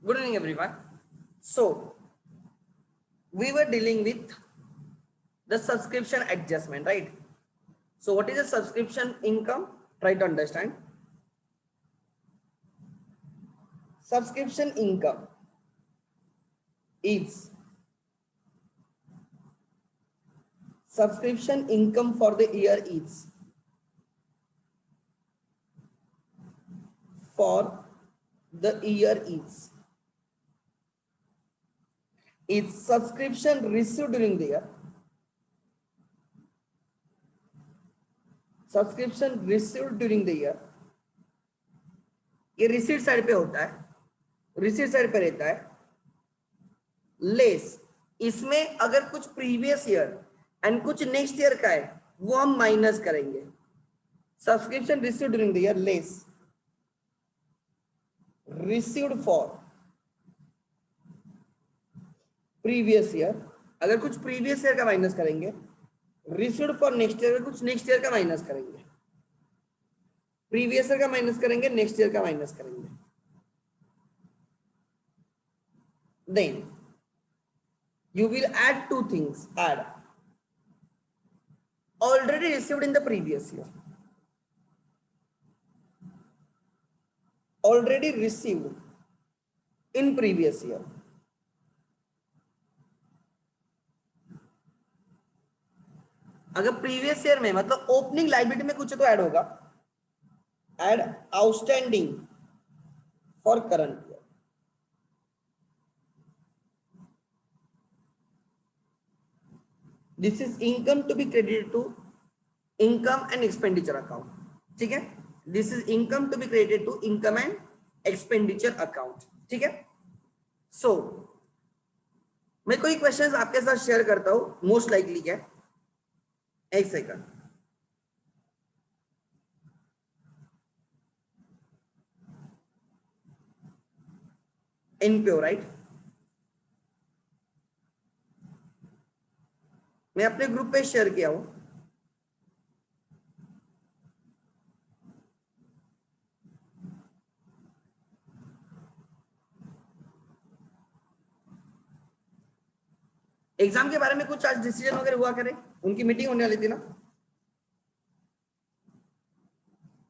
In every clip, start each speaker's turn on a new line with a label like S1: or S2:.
S1: Good evening, everyone. So, we were dealing with the subscription adjustment, right? So, what is a subscription income? Try to understand. Subscription income is subscription income for the year is for the year is subscription received during the year. Subscription received during the year. ये receipt side पे होता है, receipt side पे रहता है less. इसमें अगर कुछ प्रीवियस ईयर एंड कुछ नेक्स्ट ईयर का है वो हम माइनस करेंगे। Subscription received during the year less received for previous year. अगर कुछ प्रीवियस ईयर का माइनस करेंगे, रिसीव्ड फॉर नेक्स्ट ईयर, कुछ नेक्स्ट ईयर का माइनस करेंगे। प्रीवियस ईयर का माइनस करेंगे, नेक्स्ट ईयर का माइनस करेंगे। Then you will add two things. Add already received in the previous year, already received in previous year, अगर previous year में मतलब ओपनिंग लायबिलिटी में कुछ तो ऐड होगा। Add outstanding for current year. This is income to be credited to income and expenditure account. ठीक है, this is income to be credited to income and expenditure account. ठीक है, सो मैं कोई क्वेश्चंस आपके साथ शेयर करता हूं मोस्ट लाइकली क्या। एक सेकंड, एनपीओ राइट। मैं अपने ग्रुप पे शेयर किया हूं। एग्जाम के बारे में कुछ आज डिसीजन वगैरह हुआ करे, उनकी मीटिंग होने वाली थी ना।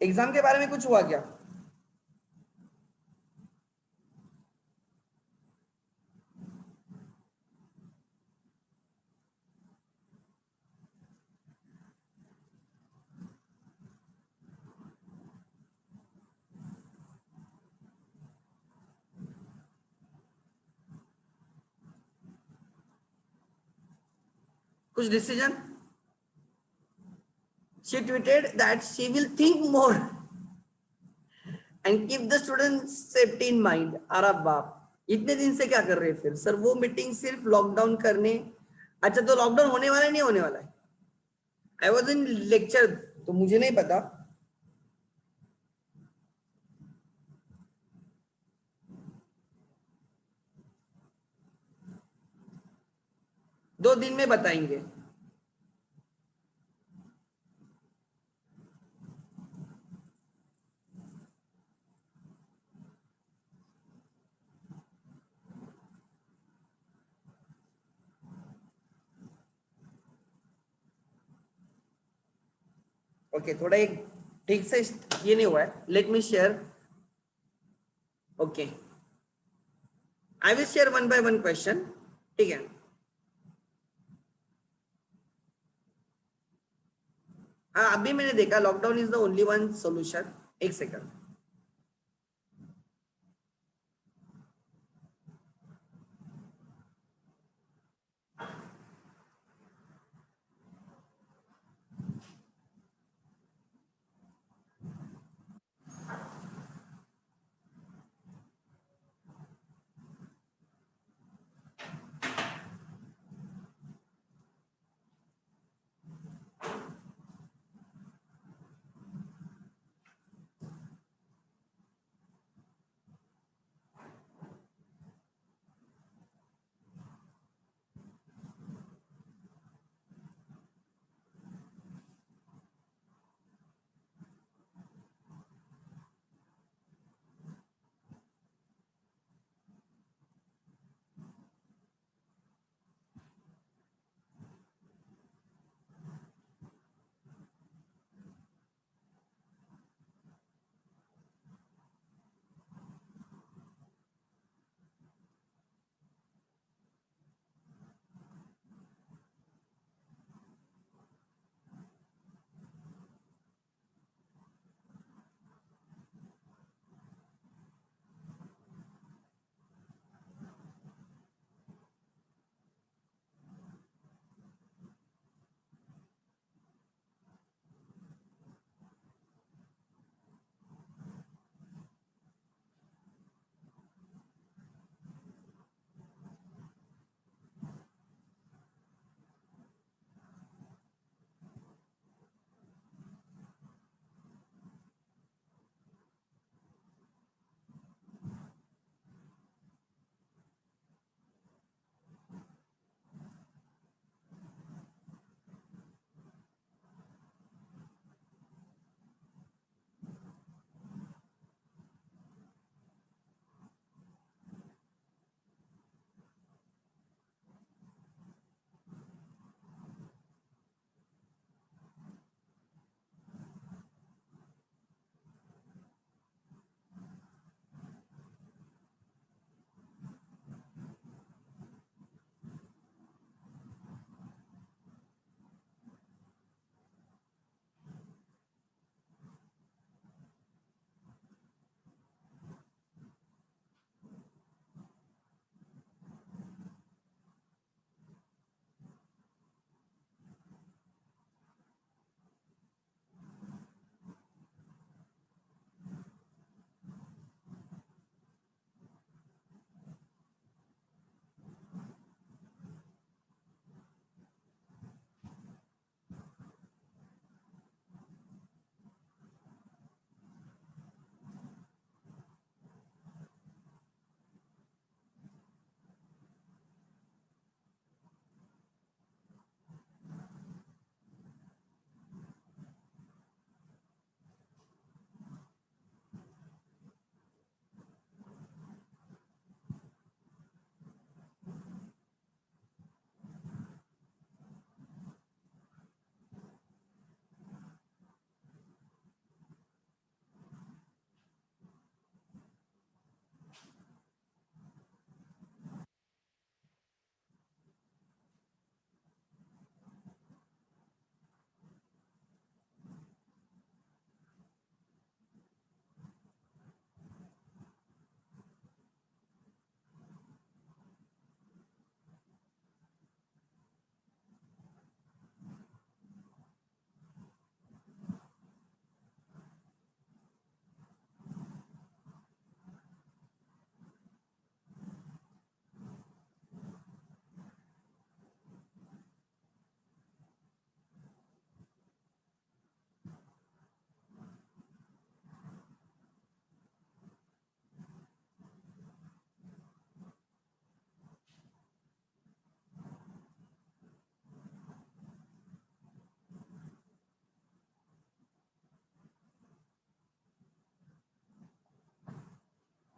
S1: एग्जाम के बारे में कुछ हुआ क्या? कुछ decision? She tweeted that she will think more and keep the students safety in mind. अरे बाप, इतने दिन से क्या कर रहे हैं फिर सर? वो मीटिंग सिर्फ लॉकडाउन करने। अच्छा, तो लॉकडाउन होने वाला है नहीं होने वाला है? आई वॉज इन लेक्चर, तो मुझे नहीं पता। दो दिन में बताएंगे। ओके, थोड़ा एक ठीक से ये नहीं हुआ है। Let me share. Okay, I will share one by one question. ठीक है, हाँ अभी मैंने देखा lockdown is the only one solution. एक सेकंड,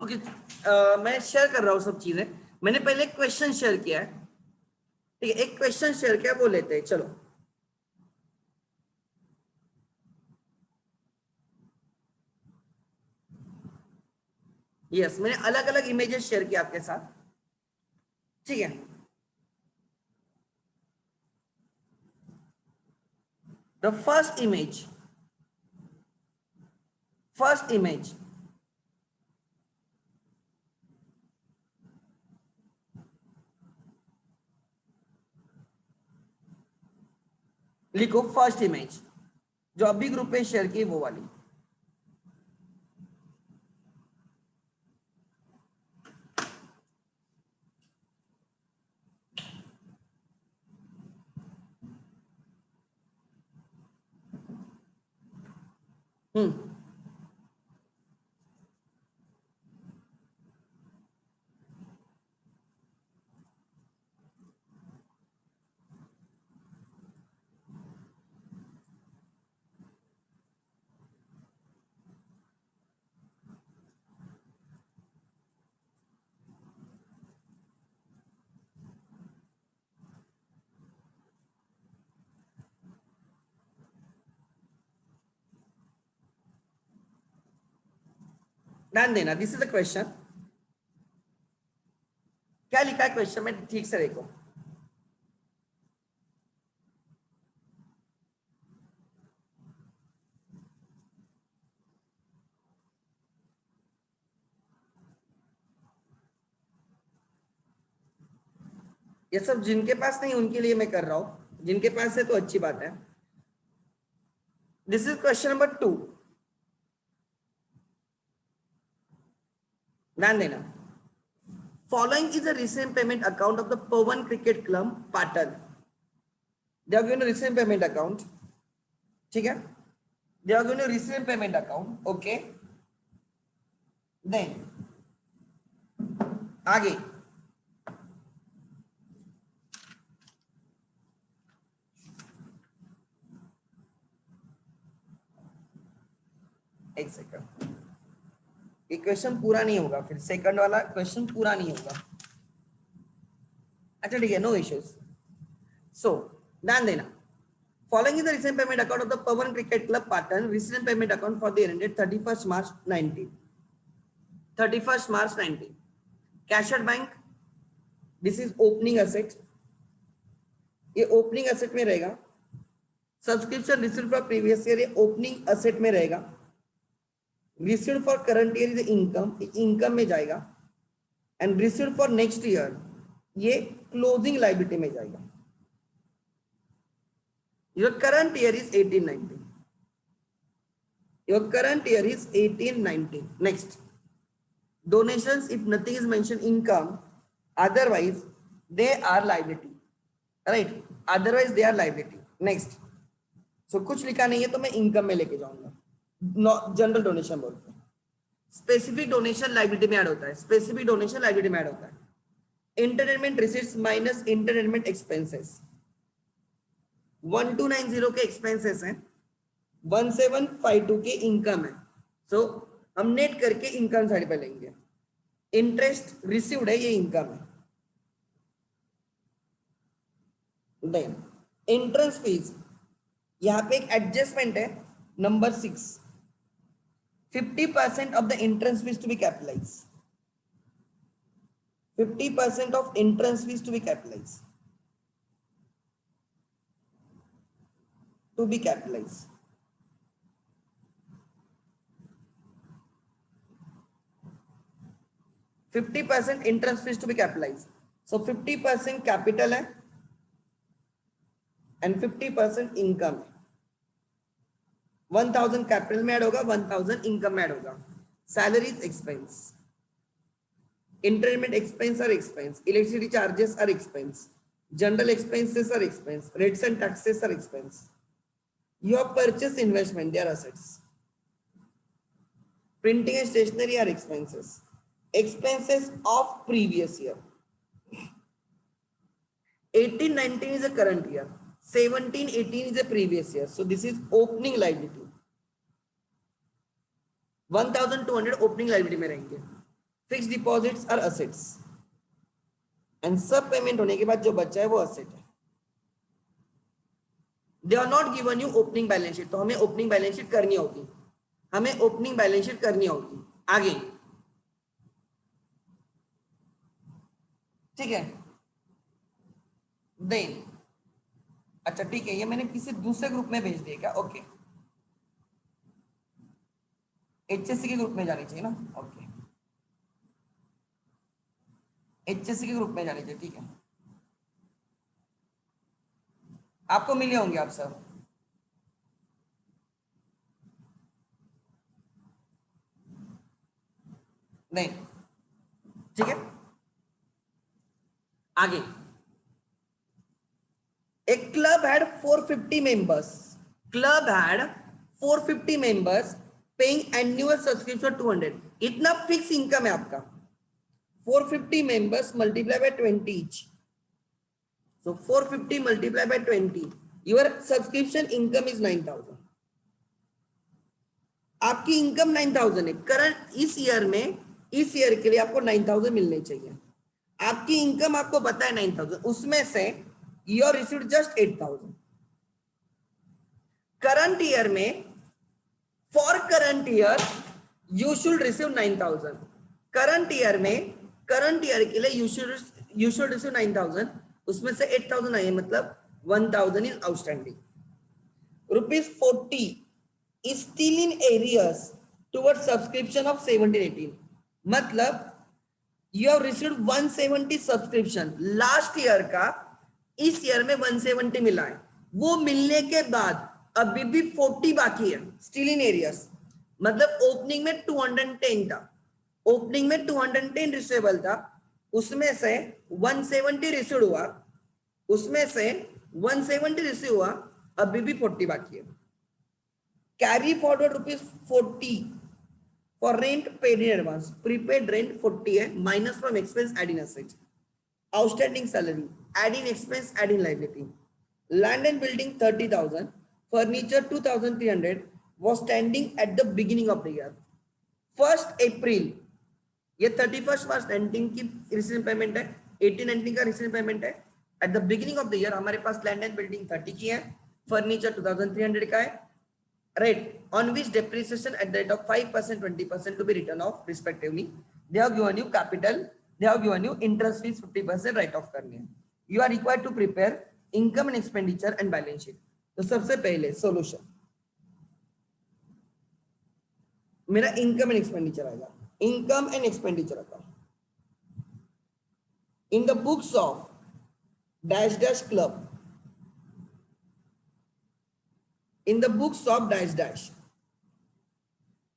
S1: ओके मैं शेयर कर रहा हूँ सब चीजें। मैंने पहले एक क्वेश्चन शेयर किया है, ठीक है, एक क्वेश्चन शेयर किया, वो लेते हैं चलो। यस, मैंने अलग अलग इमेजेस शेयर किया आपके साथ, ठीक है। द फर्स्ट इमेज लिखो, फर्स्ट इमेज जो अभी ग्रुप में शेयर की वो वाली। हम्म, ध्यान देना, दिस इज द क्वेश्चन। क्या लिखा है क्वेश्चन में, ठीक से देखो। ये सब जिनके पास नहीं उनके लिए मैं कर रहा हूं, जिनके पास है तो अच्छी बात है। दिस इज क्वेश्चन नंबर 2, ध्यान देना। Following is a recent payment account of the Pavan cricket club Patan. They are given a recent payment account, ठीक है, they are given a recent payment account, okay. Then आगे एक सेकंड, ये question पूरा नहीं होगा, फिर सेकंड वाला क्वेश्चन पूरा नहीं होगा। अच्छा ठीक है, नो इश्यूज। सो ध्यान देना, following is the recent payment account of the Pavan cricket club Patan, recent payment account for the year ended 31st March 19, 31st March 19। Cash at bank, this is opening asset, ये opening asset में रहेगा। Subscription received for previous year, ये opening asset में रहेगा। Received for current year is income, income में जाएगा। And received for next year, ये closing liability में जाएगा। Your current year is 18-19, your current year is 18-19। Next, donations if nothing is mentioned income, otherwise they are liability, right, otherwise they are liability। next, so कुछ लिखा नहीं है तो मैं income में लेके जाऊंगा। जनरल डोनेशन बोलते हैं, स्पेसिफिक डोनेशन लाइबिलिटी में ऐड होता है, स्पेसिफिक डोनेशन लाइबिलिटी में ऐड होता है। Entertainment receipts minus entertainment expenses, 1290 के एक्सपेंसेस हैं, 1752 के इनकम है। सो हम नेट करके इनकम साइड पे लेंगे। इंटरेस्ट रिसीव्ड है, ये इनकम है। देन एंट्रेंस फीस, यहां पे एक एडजस्टमेंट है, number 6, 50% of the entrance fees to be capitalize, 50% of entrance fees to be capitalize, to be capitalize. Fifty percent interest fees to be capitalise, so 50% capital है and 50% income है। 1000 capital में add होगा, 1000 income में add होगा। Salaries expense, entertainment expense are expense, electricity charges are expense, general expenses are expense, rates and taxes are expense. Your purchase investment, their assets, printing and stationery are expenses, expenses of previous year। 18-19 is a current year, 17-18 is a previous year, so this is opening liability। 1200 opening liability में रहेंगे। Fix deposits are assets, and सब payment होने के बाद जो बचा है वो असेट है. They are not given you opening balance sheet, तो हमें ओपनिंग बैलेंस शीट करनी होगी, हमें ओपनिंग बैलेंस शीट करनी होगी. आगे ठीक है. देन अच्छा ठीक है, ये मैंने किसी दूसरे ग्रुप में भेज दिया क्या? ओके, एचएससी के ग्रुप में जानी चाहिए ना. ओके, एचएससी के ग्रुप में जानी चाहिए. ठीक है, आपको मिले होंगे आप सब. नहीं, ठीक है. आगे, a club had 450 members. Club had 450 members paying annual subscription 200. इतना फिक्स इनकम है आपका. 450 members multiply by 20 each. So 450 multiply by 20. Your subscription income is 9,000. आपकी इनकम 9,000 है करंट. इस ईयर में, इस ईयर के लिए आपको 9,000 मिलने चाहिए. आपकी इनकम आपको पता है 9,000, उसमें से you are received just 8,000. Current year में, for current year you should receive 9,000. Current year में, करंट ईयर के लिए यू शुड रिसीव 9,000, उसमें से 8,000 आए, मतलब 1,000 is outstanding. ₹40 is still in arrears towards subscription of 17-18. मतलब you have received 170 subscription last year का, इस ईयर में 170 मिला है. वो मिलने के बाद अभी भी 40 बाकी है, स्टिल इन एरियर्स. मतलब ओपनिंग में 210 था, ओपनिंग में 210 रिसीवेबल था, उसमें से 170 रिसीव हुआ, उसमें से 170 रिसीव हुआ, अभी भी 40 बाकी है. Carry forward ₹40 for rent paid in advance. Prepaid rent 40 है, minus from expense add in asset. Outstanding salary, add in expense, add in liability. Land and building 30,000, furniture 2,300 was standing at the beginning of the year. 1st April, ये 31st March 19 की receive payment है, 18-19 का receive payment है. Eight the beginning of the year हमारे पास land and building 30 की है, furniture 2,300 का है. Rate on which depreciation at the rate of 5%, 20% to be written off respectively. They have given you capital, they have given you interest fees 50% write off करनी है. You are required to prepare income and expenditure and balance sheet. तो सबसे पहले solution मेरा income and expenditure आएगा. income and expenditure account. In the books of dash dash club, in the books of dash dash,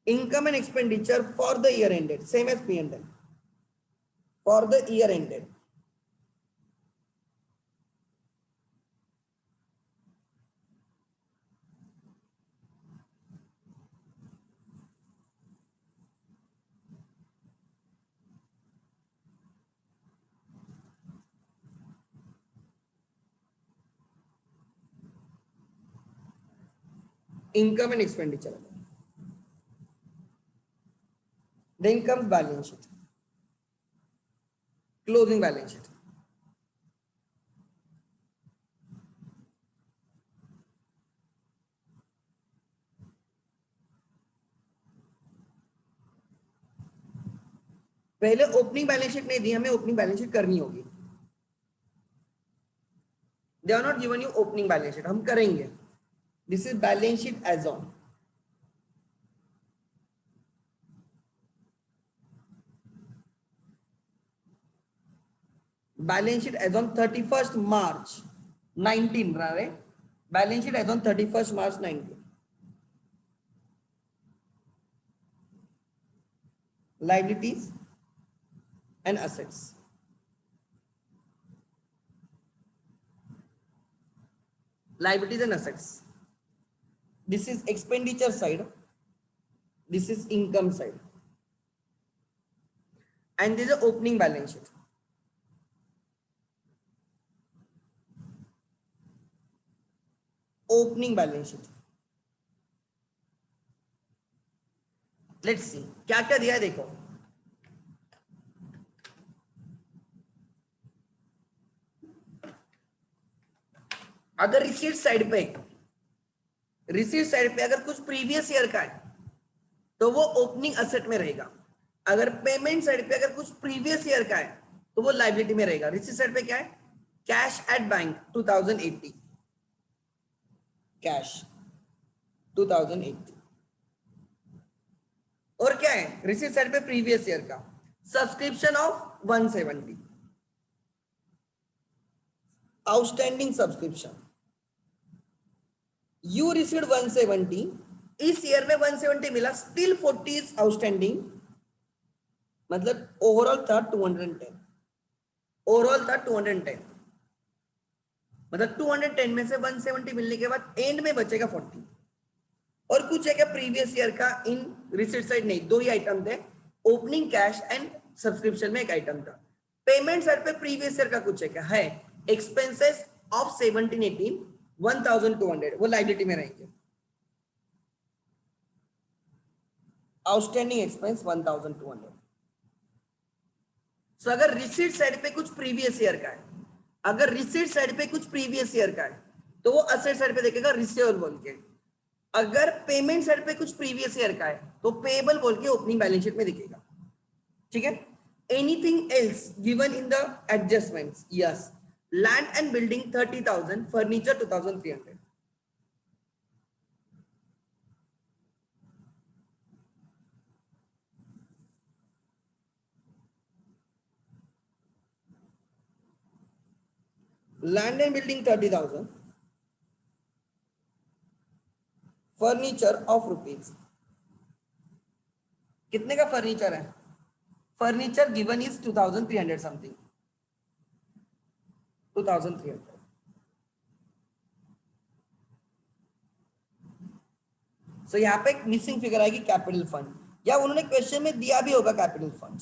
S1: income and expenditure for the year ended, same as P&L, for the year ended. Income and expenditure. Then comes balance sheet, closing balance sheet. पहले opening balance sheet नहीं दी, हमें opening balance sheet करनी होगी. They are not given you opening balance sheet, हम करेंगे. This is balance sheet as on. Balance sheet as on 31st March 19, right? Balance sheet as on 31st March 19. Liabilities and assets. Liabilities and assets. This is expenditure side, this is income side, and this is opening balance sheet. Opening balance sheet. Let's see क्या क्या दिया है. देखो, अगर receipt side पे अगर कुछ previous year का है तो वो ओपनिंग असेट में रहेगा। अगर पेमेंट साइड पे अगर कुछ प्रीवियस ईयर का है तो वो लाइबिलिटी में रहेगा। रिसीट साइड पे क्या है? Cash at bank 2080, cash 2080। और क्या है रिसीट साइड पे प्रीवियस ईयर का? Subscription of 170, outstanding subscription. You received 170, इस ईयर में 170 मिला, स्टिल 40 इज आउटस्टैंडिंग, मतलब ओवरऑल था 210, ओवरऑल था 210, मतलब 210 में से 170 मिलने के बाद एंड में बचेगा 40। और कुछ है क्या प्रीवियस ईयर का इन रिसीट साइड? नहीं, दो ही आइटम थे, ओपनिंग कैश एंड सब्सक्रिप्शन में एक आइटम था। पेमेंट साइड पे प्रीवियस ईयर का कुछ है क्या? है, एक्सपेंसेस ऑफ 17-18 1200, वो लायबिलिटी में रहेंगे। Outstanding expense 1200। सो अगर रिसीट साइड पे कुछ प्रीवियस ईयर का है, अगर रिसीट साइड पे कुछ प्रीवियस ईयर का है तो वो असेट साइड पे देखेगा रिसीवेबल बोल के। अगर पेमेंट साइड पे कुछ प्रीवियस ईयर का है तो पेएबल बोल के ओपनिंग बैलेंस शीट में दिखेगा। ठीक है। Anything else given in the adjustments? Yes, land and building 30,000, furniture 2,300। Land and building 30,000, furniture of rupees. कितने का फर्नीचर है? Furniture given is 2,300 something, 2,300। सो यहाँ पे एक मिसिंग फिगर आएगी कैपिटल फंड, या उन्होंने क्वेश्चन में दिया भी होगा capital fund.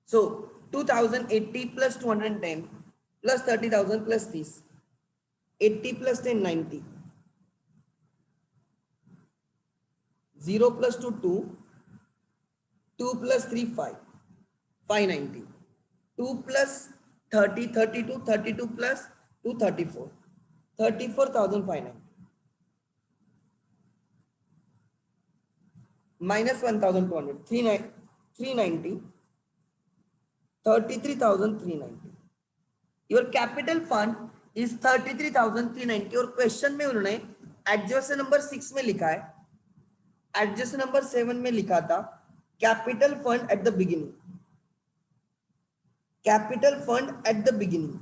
S1: So 2,080 plus 210 plus 30,000 plus 30, 80 plus 10 90, 0 plus 2 2, 2 plus 3 5, 590, 2 plus 30 32, 32 plus 2 34, 34,590, minus 1,200, 390, 33,390। Your capital fund is 33,390। और क्वेश्चन में उन्होंने एडजस्ट नंबर 6 में लिखा है, एडजस्ट नंबर 7 में लिखा था capital fund eight the beginning, capital fund eight the beginning,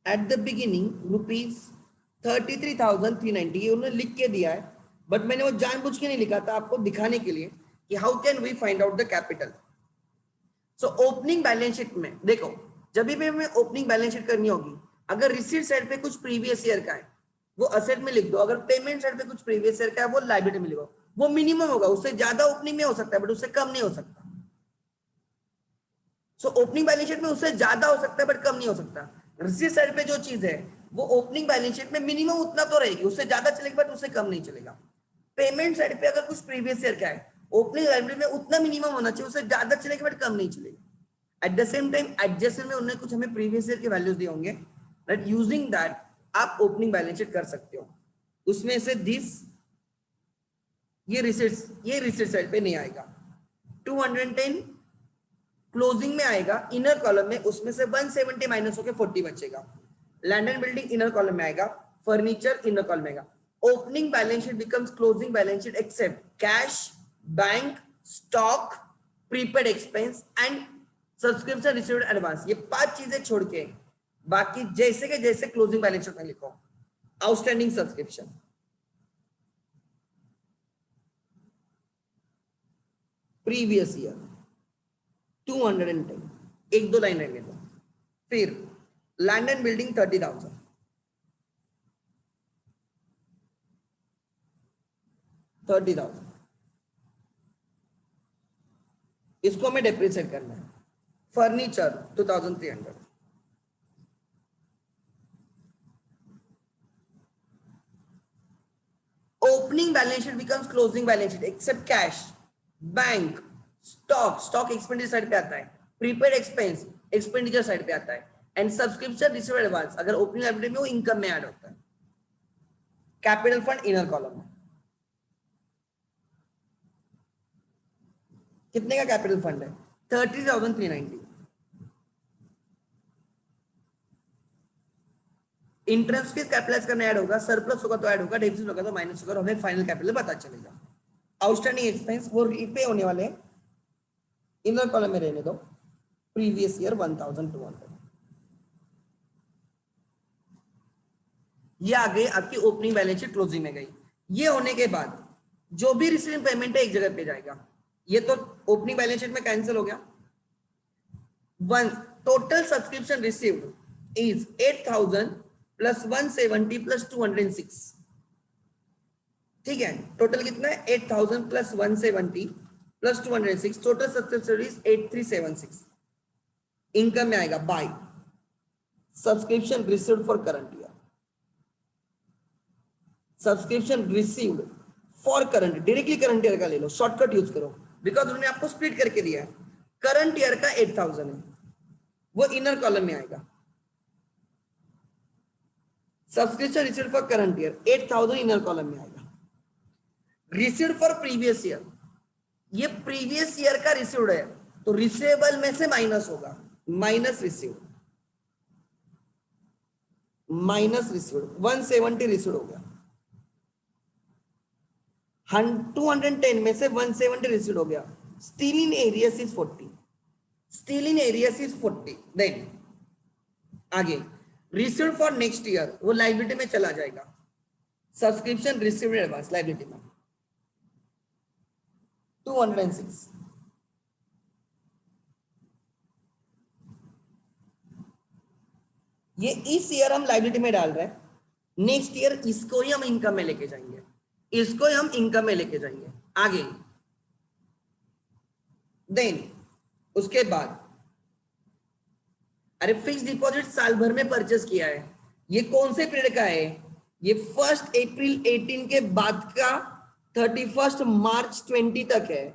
S1: eight the beginning rupees 33,390। ये उन्होंने लिख के दिया है, बट मैंने वो जानबूझ के नहीं लिखा था आपको दिखाने के लिए कि how can we find out the capital. So opening balance sheet में देखो, जब भी हमें ओपनिंग बैलेंस शीट करनी होगी, अगर रिसीट साइड पे कुछ प्रीवियस ईयर का है वो असेट में लिख दो, अगर पेमेंट साइड पे कुछ प्रीवियस ईयर का है वो लायबिलिटी में लिखो। वो मिनिमम होगा, उससे ज्यादा ओपनिंग में हो सकता है बट उससे कम नहीं हो सकता। सो ओपनिंग बैलेंस शीट में उससे ज्यादा हो सकता है बट कम नहीं हो सकता। रिसीट साइड पे जो चीज है वो ओपनिंग बैलेंस शीट में मिनिमम उतना तो रहेगी, उससे ज्यादा चलेगा बट उससे कम नहीं चलेगा। पेमेंट साइड पे अगर कुछ प्रीवियस ईयर का है, ओपनिंग लायबिलिटी में उतना मिनिमम होना चाहिए, उससे ज्यादा चलेगा बट कम नहीं चलेगा। At the same time adjustment में उन्होंने कुछ हमें प्रीवियस ईयर के वैल्यूज दिए होंगे, राइट, यूजिंग दैट आप ओपनिंग बैलेंस शीट कर सकते हो। उसमें से दिस ये रिसीट साइड पे नहीं आएगा। 210 क्लोजिंग में आएगा इनर कॉलम में, उसमें से 170 माइनस होकर 40 बचेगा। Land and building inner column में आएगा, फर्नीचर इनर कॉलम में आएगा। Opening balance sheet becomes closing balance sheet except cash, bank, stock, prepaid expense and subscription received advance. ये 5 चीजें छोड़ के बाकी जैसे के जैसे क्लोजिंग बैलेंस शीट में लिखो। आउटस्टैंडिंग सब्सक्रिप्शन प्रीवियस ईयर 210, एक दो लाइन रहने दो। फिर लैंड एंड बिल्डिंग 30,000, 30,000 इसको हमें डेप्रिसिएट करना है। Furniture 2,300, opening balance sheet becomes closing balance sheet except cash, bank, stock expenditure side पे आता है, प्रीपेड एक्सपेंस एक्सपेंडिचर साइड पे आता है, एंड सब्सक्रिप्शन रिसीव एडवांस अगर ओपनिंग लायबिलिटी में वो इनकम में ऐड होता है। कैपिटल फंड इनर कॉलम में कितने का कैपिटल फंड है? 30,390। इंटरेस्ट फीस कैपिटलाइज करने ऐड होगा, सरप्लस होगा तो ऐड होगा, डेफिसिट होगा तो माइनस होगा, हमें फाइनल कैपिटल पता चलेगा। आउटस्टैंडिंग एक्सपेंस वो रीपे होने वाले हैं, इनर कॉलम में रहने दो, प्रीवियस ईयर 1,200। ये आगे आपकी ओपनिंग बैलेंस शीट क्लोजिंग में गई। ये होने के बाद जो भी रिसीविंग पेमेंट है एक जगह पे जाएगा, ये तो ओपनिंग बैलेंस शीट में कैंसिल हो गया। One total subscription received is 8,000 plus 170 plus 206। ठीक है, टोटल कितना है? 8,000 plus 170 plus 206, total subscription is 8,376। Income में आएगा by subscription received for current year, subscription received for current, directly current year का ले लो, शॉर्टकट यूज करो बिकॉज उन्होंने आपको स्प्लिट करके दिया है। करंट ईयर का 8,000 है, वो इनर कॉलम में आएगा। Subscription received for current year 8,000 inner column में आएगा। रिसीव्ड फॉर प्रीवियस ईयर, ये प्रीवियस ईयर का रिसीव्ड है तो रिसीवेबल में से माइनस होगा, minus received, minus received 170 received हो गया। 210 में से 170 रिसीव्ड हो गया। Still in arrears is 40, still in arrears is 40। Then आगे रिसीव्ड फॉर नेक्स्ट ईयर वो लायबिलिटी में चला जाएगा, सब्सक्रिप्शन रिसीव्ड एडवांस लायबिलिटी में 206। ये इस ईयर हम लायबिलिटी में डाल रहे हैं, नेक्स्ट ईयर इसको ही हम इनकम में लेके जाएंगे, इसको ही हम इनकम में लेके जाएंगे। आगे देन उसके बाद अरे फिक्स डिपॉजिट साल भर में परचेस किया है, ये कौन से पीरियड का है? ये 1 अप्रैल 18 के बाद का 31 मार्च 20 तक है,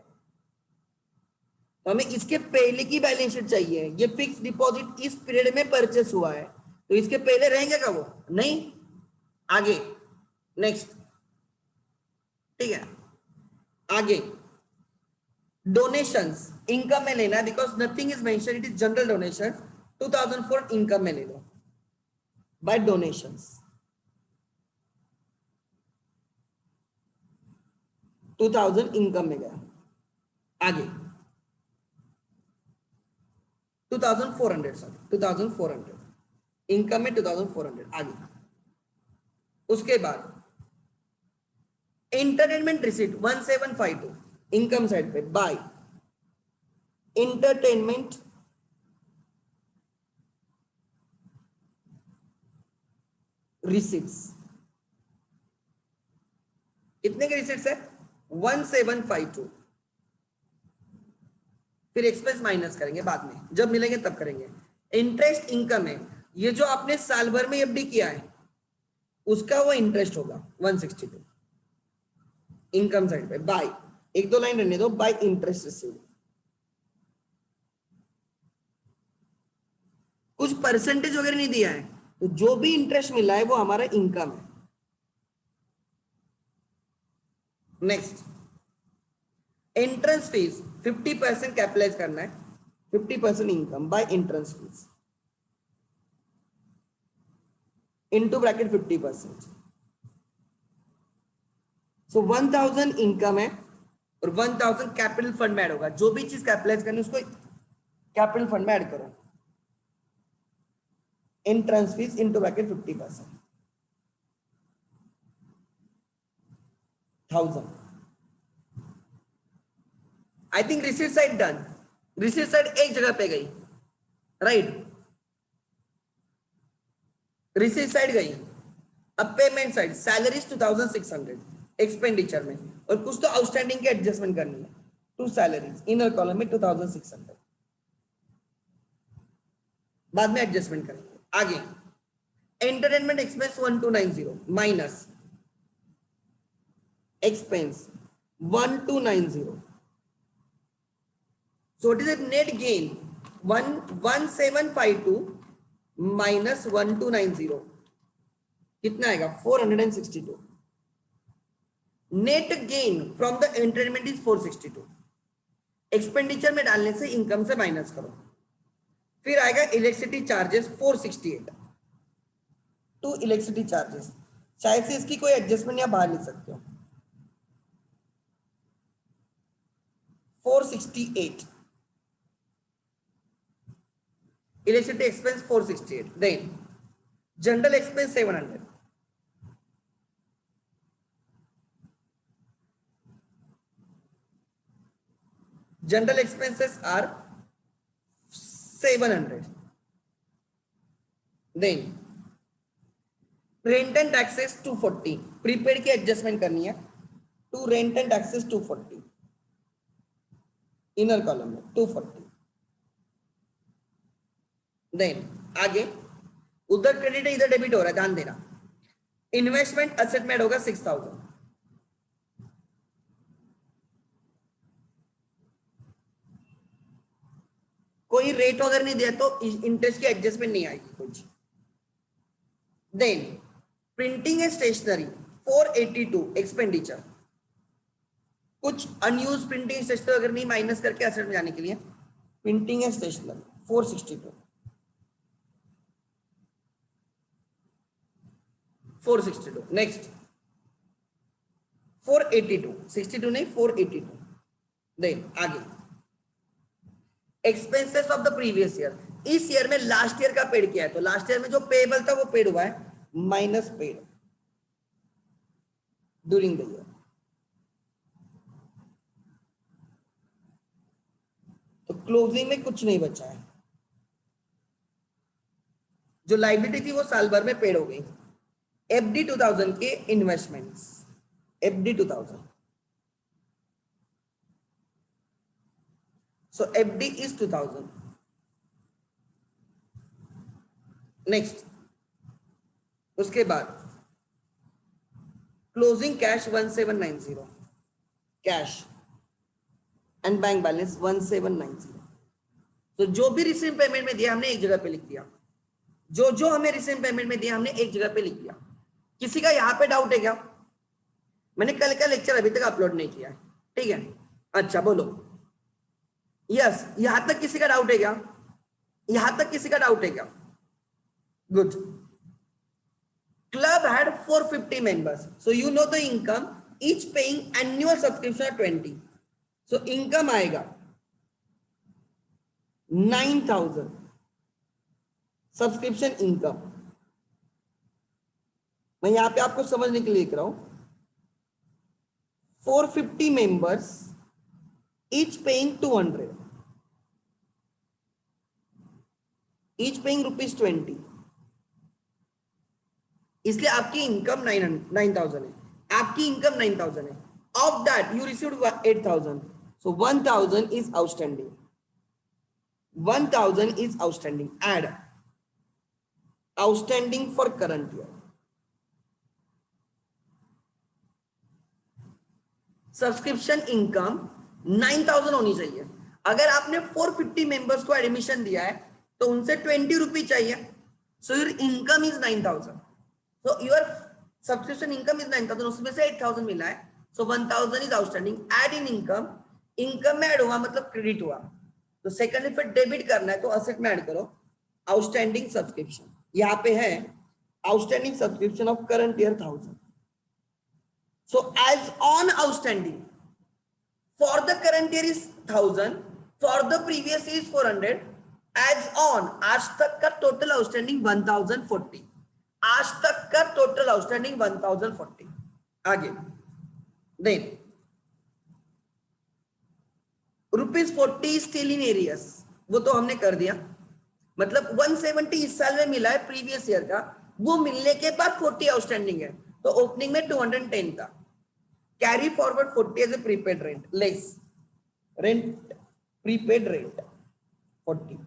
S1: तो हमें इसके पहले की बैलेंस शीट चाहिए। ये फिक्स डिपॉजिट इस पीरियड में परचेस हुआ है तो इसके पहले रहेंगे क्या? वो नहीं। आगे नेक्स्ट, ठीक है। आगे डोनेशंस इनकम में लेना है because nothing is mention, it is general donation. 2004 income में ले लो बाय डोनेशंस, 2000 इनकम में गया। आगे 2400, सॉरी 2400 इनकम में 2400। आगे उसके बाद एंटरटेनमेंट रिसीट 1752 इनकम साइड पे बाय एंटरटेनमेंट रिसीट्स। कितने के रिसीट्स है? 1752। फिर एक्सपेंस माइनस करेंगे बाद में, जब मिलेंगे तब करेंगे। इंटरेस्ट इनकम है, ये जो आपने साल भर में एफडी किया है उसका वो इंटरेस्ट होगा 162 इनकम साइड पे बाय, एक दो लाइन रहने दो, बाय इंटरेस्ट रिसीव्ड। कुछ परसेंटेज वगैरह नहीं दिया है, तो जो भी इंटरेस्ट मिला है वो हमारा इनकम है। नेक्स्ट एंट्रेंस फीस 50% कैपिटलाइज करना है, 50% income by entrance fees into bracket 50%। So 1000 income है और 1000 कैपिटल फंड में ऐड होगा। जो भी चीज कैपिटलाइज करनी है उसको कैपिटल फंड में ऐड करो, entrance fees into bracket 50%, 1000। I think receipt side done, receipt side एक जगह पे गई, राइट, रिसीट साइड गई। अब पेमेंट साइड सैलरीज 2600 एक्सपेंडिचर में, और कुछ तो आउटस्टैंडिंग की एडजस्टमेंट करनी है टू सैलरीज इनर कॉलम में 2600, बाद में एडजस्टमेंट करेंगे। आगे entertainment expense 1290 minus expense 1290, so it is a net gain 1752 minus 1290 कितना आएगा 462. Net gain from the entertainment is 462. Expenditure में डालने से इनकम से माइनस करो. फिर आएगा electricity charges 468. To electricity charges शायद से इसकी कोई एडजस्टमेंट या बाहर लिख सकते हो. 468 electricity expense 468. Then general expense 700. General expenses are 700. Then rent and taxes 240. Prepaid की एडजस्टमेंट करनी है. To rent and taxes 240. Inner column में 240. देन आगे उधर क्रेडिट है इधर डेबिट हो रहा है, ध्यान देना. इन्वेस्टमेंट असेट में होगा 6000. कोई रेट अगर नहीं दिया तो इंटरेस्ट की एडजस्टमेंट नहीं आएगी कुछ. Then printing and stationery 482 expenditure. कुछ अनयूज प्रिंटिंग स्टेशनरी अगर नहीं माइनस करके असेट में जाने के लिए प्रिंटिंग एंड स्टेशनरी 462. 462. नेक्स्ट 482. 62 नहीं 482. देन आगे expenses of the previous year. इस ईयर में लास्ट ईयर का पेड किया है तो लास्ट ईयर में जो पेएबल था वो पेड हुआ है minus paid during the year. तो क्लोजिंग में कुछ नहीं बचा है. जो लायबिलिटी थी वो साल भर में पेड हो गई. FD 2000 के investments FD 2000. So FD is 2000. Next उसके बाद closing cash 1790. Cash and bank balance 1790. तो जो भी रिसीव पेमेंट में दिया हमने एक जगह पे लिख दिया. जो हमें रिसीव पेमेंट में दिया हमने एक जगह पे लिख दिया. किसी का यहाँ पे डाउट है क्या? मैंने कल का लेक्चर अभी तक अपलोड नहीं किया है, ठीक है. अच्छा बोलो यस. यहां तक किसी का डाउट है क्या? यहां तक किसी का डाउट है क्या? Good. Club had 450 members, so you know the income, each paying annual subscription of 20. So income आएगा 9000 सब्सक्रिप्शन इनकम. मैं यहां पे आपको समझने के लिए लिख रहा हूं. 450 members, each paying 200, each paying ₹20. इसलिए आपकी इनकम 9000 है. आपकी इनकम 9000 है. Of that you received 8000. So 1000 is outstanding. 1000 is outstanding. Add outstanding for current year. Subscription income 9000 होनी चाहिए. अगर आपने 450 मेंबर्स को एडमिशन दिया है तो उनसे 20 रुपीज चाहिए. So your income is 9000. So your subscription income is 9000. उसमें से 8000 मिला है. So 1000 is outstanding. Add in income. Income में ऐड हुआ मतलब क्रेडिट हुआ. तो सेकंड फिर डेबिट करना है तो असेट में ऐड करो. आउटस्टैंडिंग सब्सक्रिप्शन यहाँ पे है. Outstanding subscription of current year 1000. So as on outstanding for the current year is 1000. For the previous year is 400. As on आज तक का टोटल आउटस्टैंडिंग 1040. आज तक का टोटल आउटस्टैंडिंग 1040. आगे देन ₹40 स्टिल इन एरियस. वो तो हमने कर दिया. मतलब 170 इस साल में मिला है प्रीवियस ईयर का. वो मिलने के बाद 40 आउटस्टैंडिंग है. तो ओपनिंग में 210 था. Carry forward 40 as a prepaid rent. Less rent prepaid rent 40.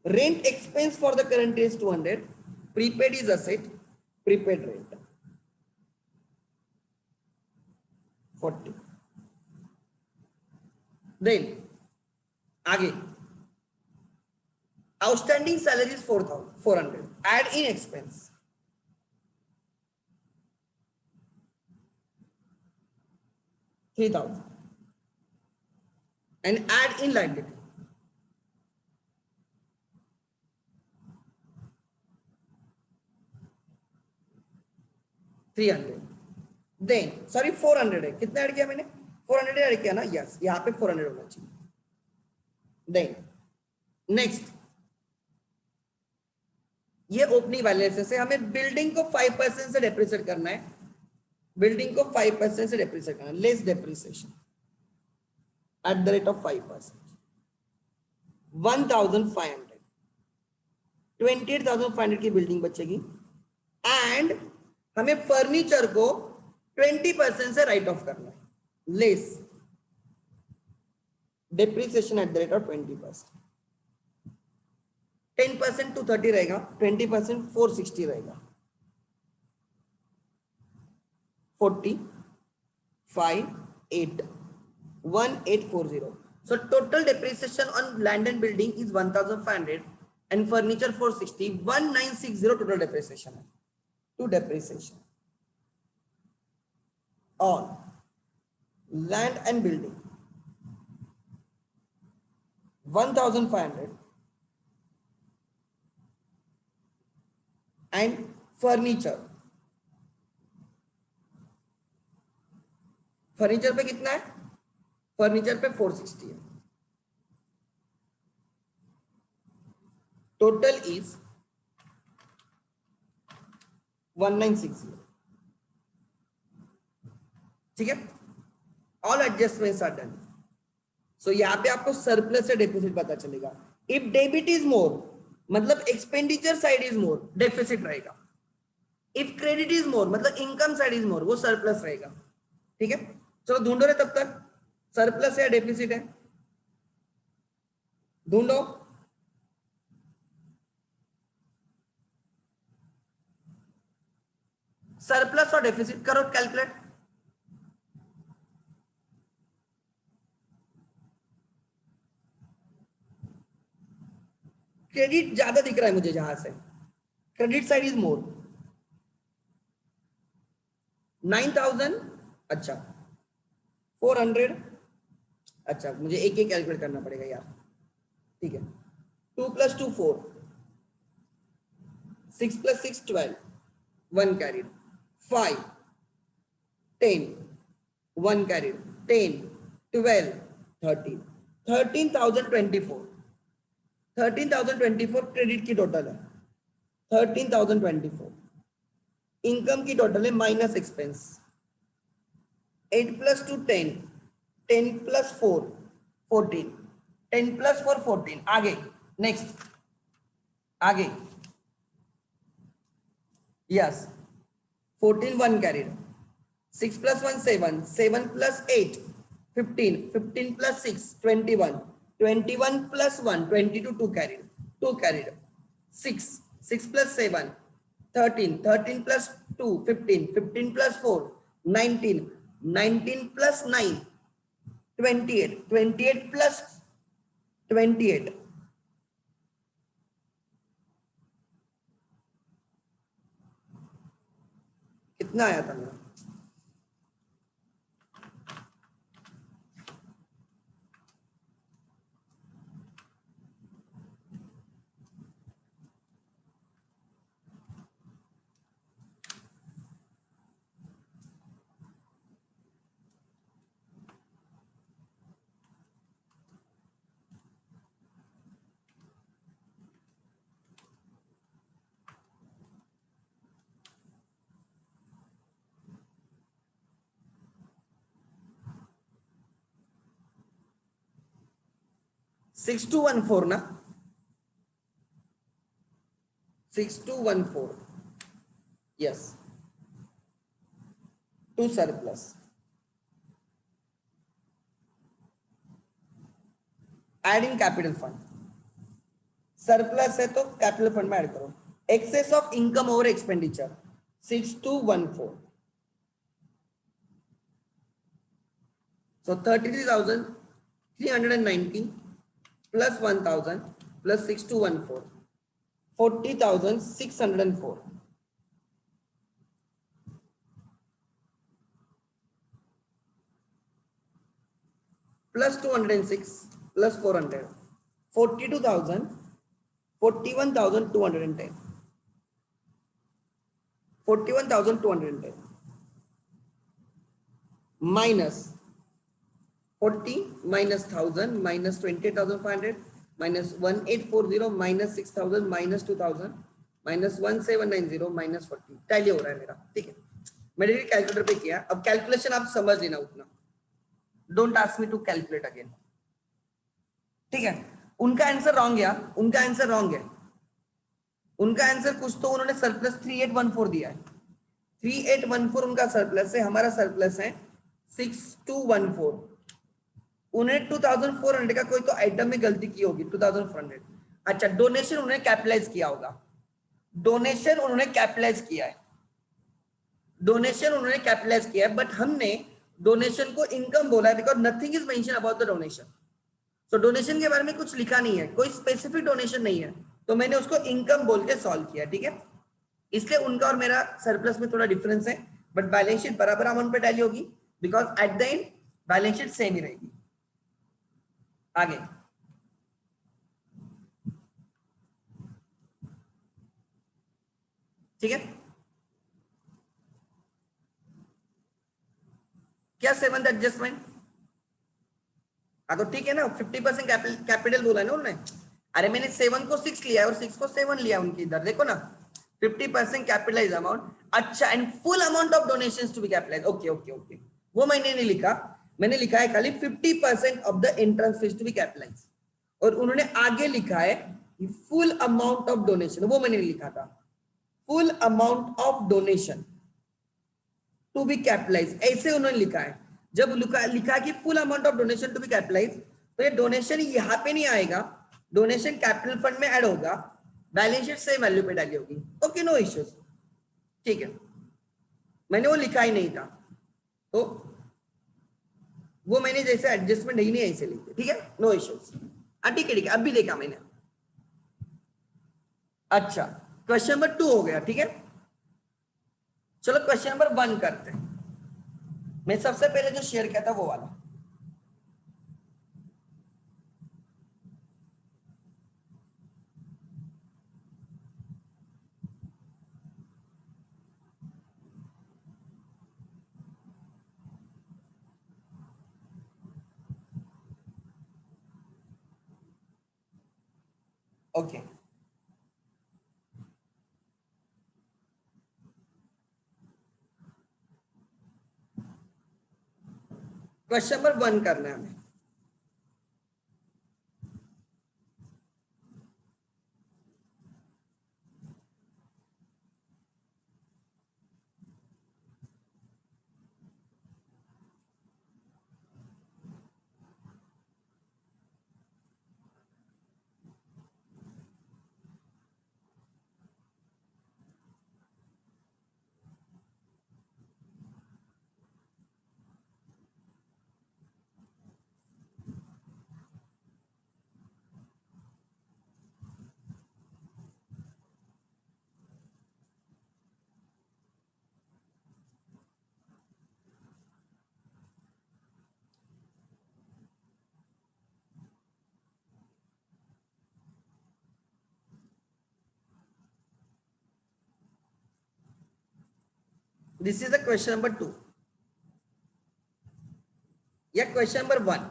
S1: Rent expense for the current year is 200. Prepaid is asset. Prepaid rent 40. Then आगे outstanding salary 4,400, add in expense 3,000 and add in liability 300, then sorry 400 है, कितना add किया मैंने 400 add किया ना, yes यहाँ पे 400 होना चाहिए। देन नेक्स्ट ये ओपनिंग बैलेंस से हमें बिल्डिंग को 5% से डेप्रिसिएट करना है, बिल्डिंग को 5% से डेप्रिसिएट करना है, less depreciation eight the rate of 5%, 1,500, 28,500 की बिल्डिंग बचेगी एंड हमें फर्नीचर को 20% से राइट ऑफ करना है, less depreciation eight the rate of 20%, 10% 230 रहेगा, 20% 460 रहेगा, 40 5 8 1840. So total depreciation on land and building is 1,500 and furniture 460, 1960 total depreciation है, to depreciation on land and building 1,500 and furniture, furniture पे कितना है, फर्नीचर पे 460 है, टोटल इज 1960, ठीक है। All adjustments are done. So यहाँ पे आपको सरप्लस से डेफिसिट पता चलेगा। इफ डेबिट इज मोर मतलब expenditure side is more, deficit रहेगा। इफ क्रेडिट इज मोर मतलब इनकम साइड इज मोर, वो सरप्लस रहेगा, ठीक है। चलो ढूंढो रे तब तक सरप्लस या डेफिसिट है, ढूंढो। सरप्लस और डेफिसिट करो कैलकुलेट। क्रेडिट ज्यादा दिख रहा है मुझे, जहां से क्रेडिट साइड इज मोर 9,000, अच्छा 400, अच्छा मुझे एक एक कैलकुलेट करना पड़ेगा यार, ठीक है। 2 + 2 4, 6 + 6 12, 1 carried, 5 10, 1 carried, 10 12 13, 13,024, 13,024 क्रेडिट की टोटल है, 13,024 इनकम की टोटल है माइनस एक्सपेंस। 8 + 2 10, 10 + 4 14, 10 + 4 14, आगे नेक्स्ट आगे यस 14 1 कैरिड, 6 + 1 7, 7 + 8 15, 15 + 6 21, 21 + 1 22 2 carried, 2 carried, 6 6 + 7 13, 13 + 2 15, 15 + 4 19, 19 + 9 28, 28 + 28 कितना आया था मेरा? सिक्स टू वन फोर ना, 6214 yes, to surplus adding capital fund. Surplus है तो कैपिटल फंड में ऐड करो। Excess of income over expenditure 6214, so 33,000 390 plus 1000 plus 6214, 40,604 plus 206 plus 400, 42,000, 41,210, 41,210 minus 40 minus 1000 minus 28,500 minus 1840 minus 6,000 minus 2,000 minus 1790 minus 40 tally हो रहा है मेरा, ठीक है। मैंने कैलकुलेटर पे किया। अब कैलकुलेशन आप समझ लेना उतना, don't ask me to calculate again, ठीक है। उनका आंसर रॉन्ग है, उनका आंसर रॉन्ग है। उनका आंसर कुछ तो उन्होंने सरप्लस 3814 दिया है, 3814 उनका सरप्लस है, हमारा सरप्लस है 6214। उन्हें 2400 का कोई तो आइटम में गलती की होगी, 2400। अच्छा, डोनेशन उन्होंने कैपिटलाइज किया होगा, डोनेशन उन्होंने कैपिटलाइज किया है, डोनेशन उन्होंने कैपिटलाइज किया है, बट हमने डोनेशन को इनकम बोला है because nothing is mention about the donation. तो डोनेशन के बारे में कुछ लिखा नहीं है, कोई स्पेसिफिक डोनेशन नहीं है, तो मैंने उसको इनकम बोल के सॉल्व किया, ठीक है। इसलिए उनका और मेरा सरप्लस में थोड़ा डिफरेंस है, बट बैलेंस शीट बराबर अमाउंट पे टैली होगी because at the end balance sheet same ही रहेगी। आगे ठीक है, क्या सेवंथ एडजस्टमेंट? हाँ तो ठीक है ना, 50% कैपिटल बोला है ना उन्होंने। अरे मैंने 7 को 6 लिया और 6 को 7 लिया, उनकी इधर देखो ना, 50% कैपिटलाइज अमाउंट। अच्छा, and full amount of donations to be capitalize, okay okay okay, वो मैंने नहीं लिखा, मैंने लिखा है खाली 50% of the entrance fees to be capitalize, और उन्होंने आगे लिखा है फुल अमाउंट ऑफ डोनेशन, वो मैंने लिखा था full amount of donation to be capitalize, ऐसे उन्होंने लिखा है। जब लिखा कि full amount of donation to be capitalize, तो ये डोनेशन यहाँ पे नहीं आएगा, डोनेशन कैपिटल फंड में ऐड होगा, बैलेंस शीट सेम वैल्यू पे डाली होगी, ओके नो इश्यूज, ठीक है। मैंने वो लिखा ही नहीं था, तो वो मैंने जैसे एडजस्टमेंट ही नहीं ऐसे लिखे, ठीक है, नो इश्यूज। ठीक है ठीक है, अब भी देखा मैंने। अच्छा, क्वेश्चन नंबर 2 हो गया, ठीक है। चलो क्वेश्चन नंबर 1 करते हैं। मैं सबसे पहले जो शेयर किया था वो वाला, ओके। क्वेश्चन नंबर 1 करना है हमें। This is the question number 2 या क्वेश्चन नंबर 1।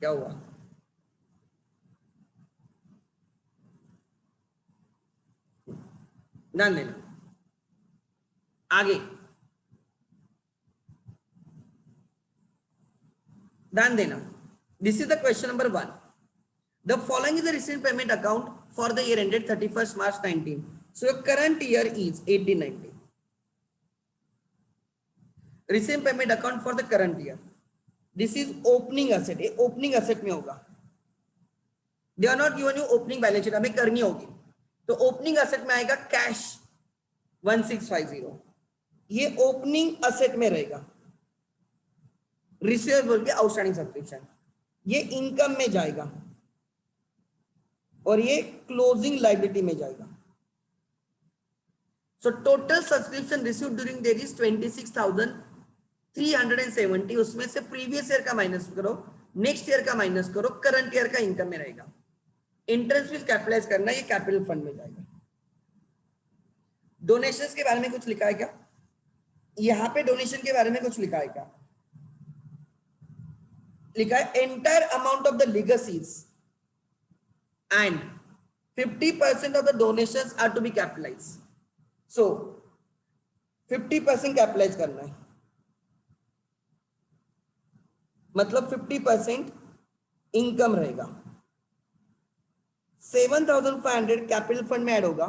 S1: क्या हुआ? ध्यान देना, आगे ध्यान देना। This is the question number 1। The following is the received payment account for the year ended 31st March 19, so your current year is 1890। Received payment account for the current year, this is opening asset, opening asset में होगा। They are not given you opening balance sheet, हमें करनी होगी। तो opening asset में आएगा cash 1650, ये opening asset में रहेगा। रिसीवेबल के आउटस्टैंडिंग सब्सक्रिप्शन, ये इनकम में जाएगा और ये क्लोजिंग लायबिलिटी में जाएगा। So total subscription received during their is 26,370, उसमें से प्रीवियस ईयर का माइनस करो, नेक्स्ट ईयर का माइनस करो, करंट ईयर का इनकम में रहेगा। इंटरेस्ट फीस कैपिटलाइज करना, ये कैपिटल फंड में जाएगा। डोनेशंस के बारे में कुछ लिखा है क्या? यहां पे डोनेशन के बारे में कुछ लिखा है क्या? लिखा है entire amount of the legacies and 50% of the donations are to be capitalise. So 50% capitalise करना है, मतलब 50% इनकम रहेगा। 7,500 कैपिटल फंड में ऐड होगा,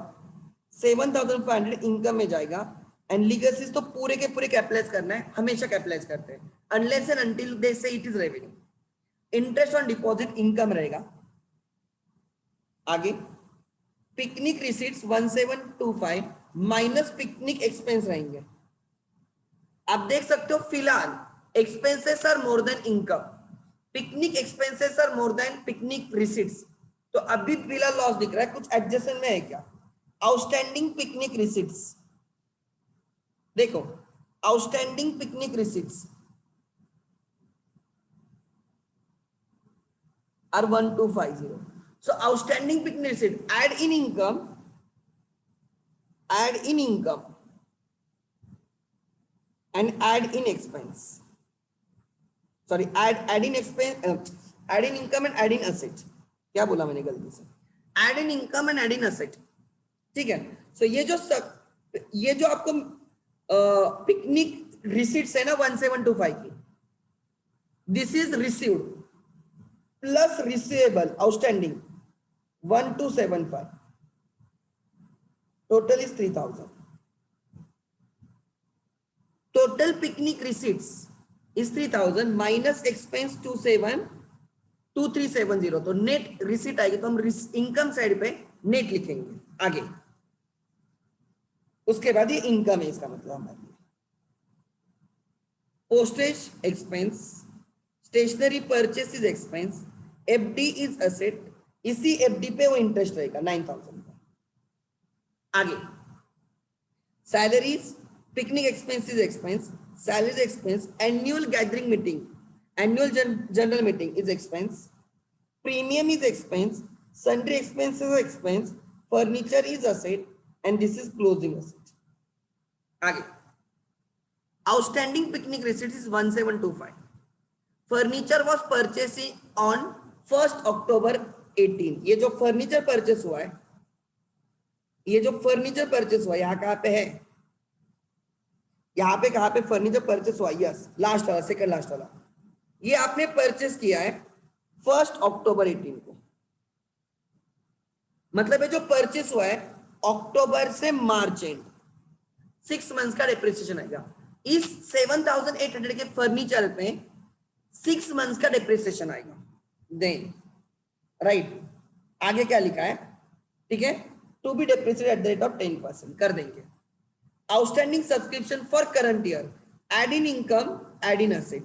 S1: 7,500 इनकम में जाएगा, एंड लीगेसीज तो पूरे के पूरे कैपिटलाइज करना है, हमेशा कैपिटलाइज करते हैं unless and until they say it is revenue. Interest on deposit income रहेगा। आगे picnic receipts 1725 minus picnic expense रहेंगे। आप देख सकते हो फिलहाल expenses are more than income, picnic expenses are more than picnic receipts, तो अभी फिलहाल लॉस दिख रहा है। कुछ एडजस्टमेंट में है क्या? आउटस्टैंडिंग पिकनिक रिसीट्स देखो, outstanding picnic receipts are 1250। So outstanding picnic receipt, add in income and add in expense. Sorry, add in expense, add in income and add in asset. क्या बोला मैंने गलती से? Add in income and add in asset. ठीक है। So ये जो आपको पिकनिक रिसीट्स है ना 1725 की, this is received plus receivable outstanding 1275, total is 3,000. Total picnic receipts is 3,000 minus expense 2370, तो नेट रिसीट आएगी, तो हम इनकम साइड पे नेट लिखेंगे आगे, उसके बाद ये इनकम है, इसका मतलब हमारे लिए। Postage expense, stationery purchase is expense, FD is asset, इसी एफडी पे वो इंटरेस्ट रहेगा 9,000 का। आगे salaries, picnic expenses expense, salaries expense, annual gathering meeting, annual general meeting is expense, premium is expense, sundry expenses expense, furniture is asset and this is closing asset. आगे outstanding picnic receipts is 1725, furniture was purchasing on 1 October 18। ये जो furniture purchase हुआ है, यहाँ कहां पे है? यहाँ पे कहां पे फर्नीचर परचेस हुआ? यस, लास्ट वाला, सेकंड लास्ट वाला। ये आपने परचेस किया है 1 October 18 को, मतलब ये जो परचेस हुआ है अक्टूबर से मार्च एंड 6 मंथ्स का डेप्रिसिएशन आएगा। इस 7,800 के फर्नीचर पे 6 मंथ्स का डेप्रिसिएशन आएगा। देन राइट, आगे क्या लिखा है? ठीक है, to be depreciated at the rate of 10% कर देंगे। Outstanding subscription for current year, add in income, add in asset.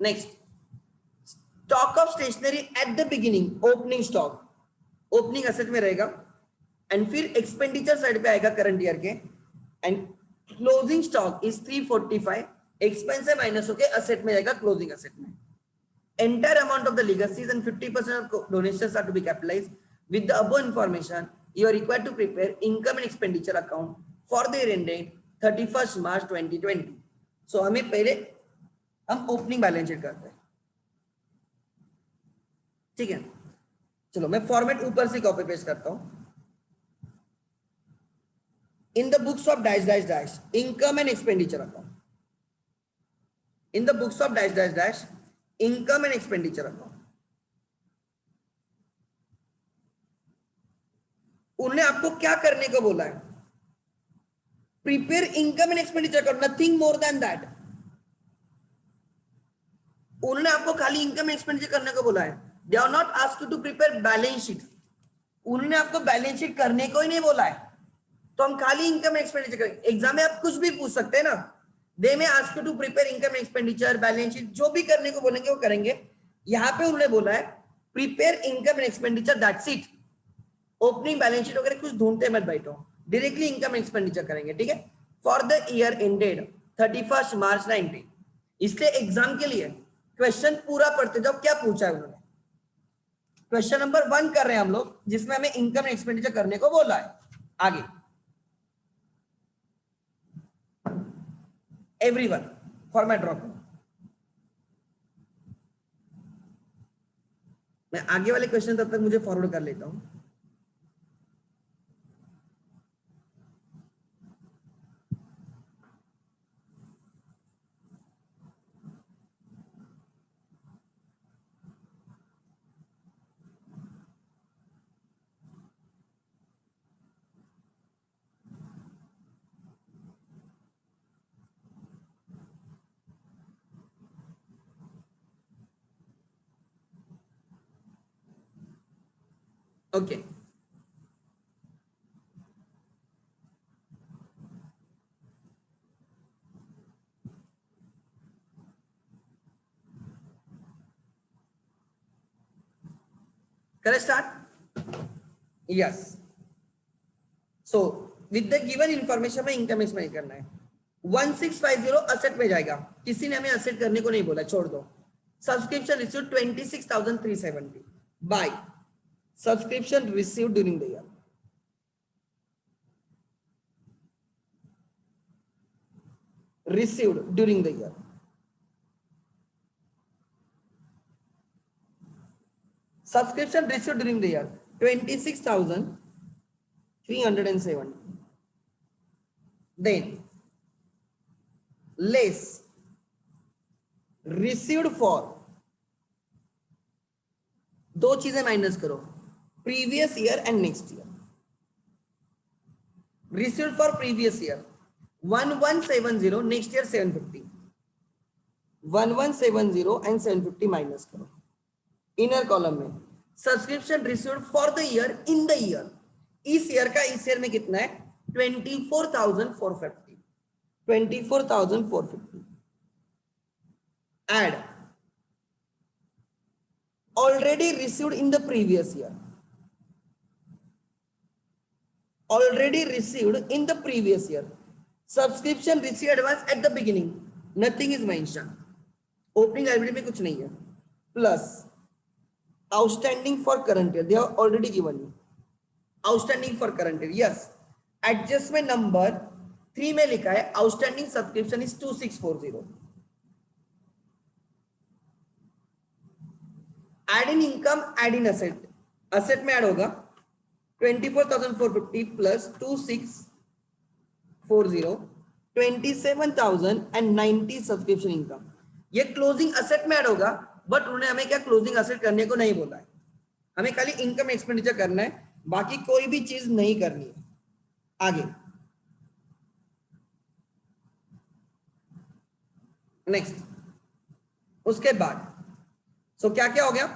S1: Next, stock of stationery at the beginning, opening stock opening asset में रहेगा, एंड फिर एक्सपेंडिचर साइड पे आएगा current year के, and closing stock is 345, expense है minus होके asset में जाएगा, क्लोजिंग असेट में। Entire amount of the legacies and 50% of donations are to be capitalized. With the above information, you are required to prepare income and expenditure account for the year ending 31st March 2020. So हमें पहले हम opening balance sheet करते हैं, ठीक है। चलो मैं format ऊपर से कॉपी पेस्ट करता हूं। In the books of dash dash dash income and expenditure account. In the books of dash dash dash income and expenditure account, उन्होंने आपको क्या करने को बोला है? Prepare income and expenditure account, nothing more than that. उन्होंने आपको खाली इनकम एक्सपेंडिचर करने को बोला है। They are not asked to prepare balance sheet, उन्होंने आपको बैलेंस शीट करने को ही नहीं बोला है, तो हम खाली इनकम एक्सपेंडिचर करेंगे। एग्जाम में आप कुछ भी पूछ सकते हैं ना, they may ask you to prepare income expenditure, balance sheet, जो भी करने को बोलेंगे वो करेंगे। यहाँ पे उन्होंने बोला है prepare income expenditure, that's it. Opening balance sheet वगैरह कुछ ढूंढते मत बैठो, डायरेक्टली इनकम एक्सपेंडिचर करेंगे, ठीक है। फॉर द ईयर एंडेड 31 मार्च 19, इसलिए एग्जाम के लिए क्वेश्चन पूरा पढ़ते जाओ क्या पूछा है उन्होंने। क्वेश्चन नंबर 1 कर रहे हैं हम लोग, जिसमें हमें इनकम एक्सपेंडिचर करने को बोला है। आगे एवरीवन फॉर्मेट ड्रॉ करो। मैं आगे वाले क्वेश्चन तब तक मुझे फॉरवर्ड कर लेता हूं। ओके करें start. Yes, so with the given information में इनकम एक्सपेंड करना है। 1650 असेट में जाएगा, किसी ने हमें असेट करने को नहीं बोला, छोड़ दो। Subscription received 26,370 by subscription received during the ईयर। received during the year, subscription received during the year 26,370, then less received for, दो चीजें माइनस करो, previous year and next year. received for previous year 1170, next year 750, 1170 and 750 minus करो। Inner column में subscription received for the year in the year, इस year का इस year में कितना है 24,450, 24,450 add already received in the previous year, already received in the previous year, subscription received advance at the beginning, nothing is mentioned, opening liability में कुछ नहीं है, plus outstanding for current year, they have already given you outstanding for current year. Yes, adjustment number 3 में लिखा है outstanding subscription is 2640, add in income, add in asset, asset में add होगा 24,450 plus 2640, 27,090 subscription income. ये closing asset में add होगा, but उन्होंने हमें क्या क्लोजिंग असेट करने को नहीं बोला है, हमें खाली इनकम एक्सपेंडिचर करना है, बाकी कोई भी चीज नहीं करनी है। आगे नेक्स्ट, उसके बाद क्या क्या हो गया,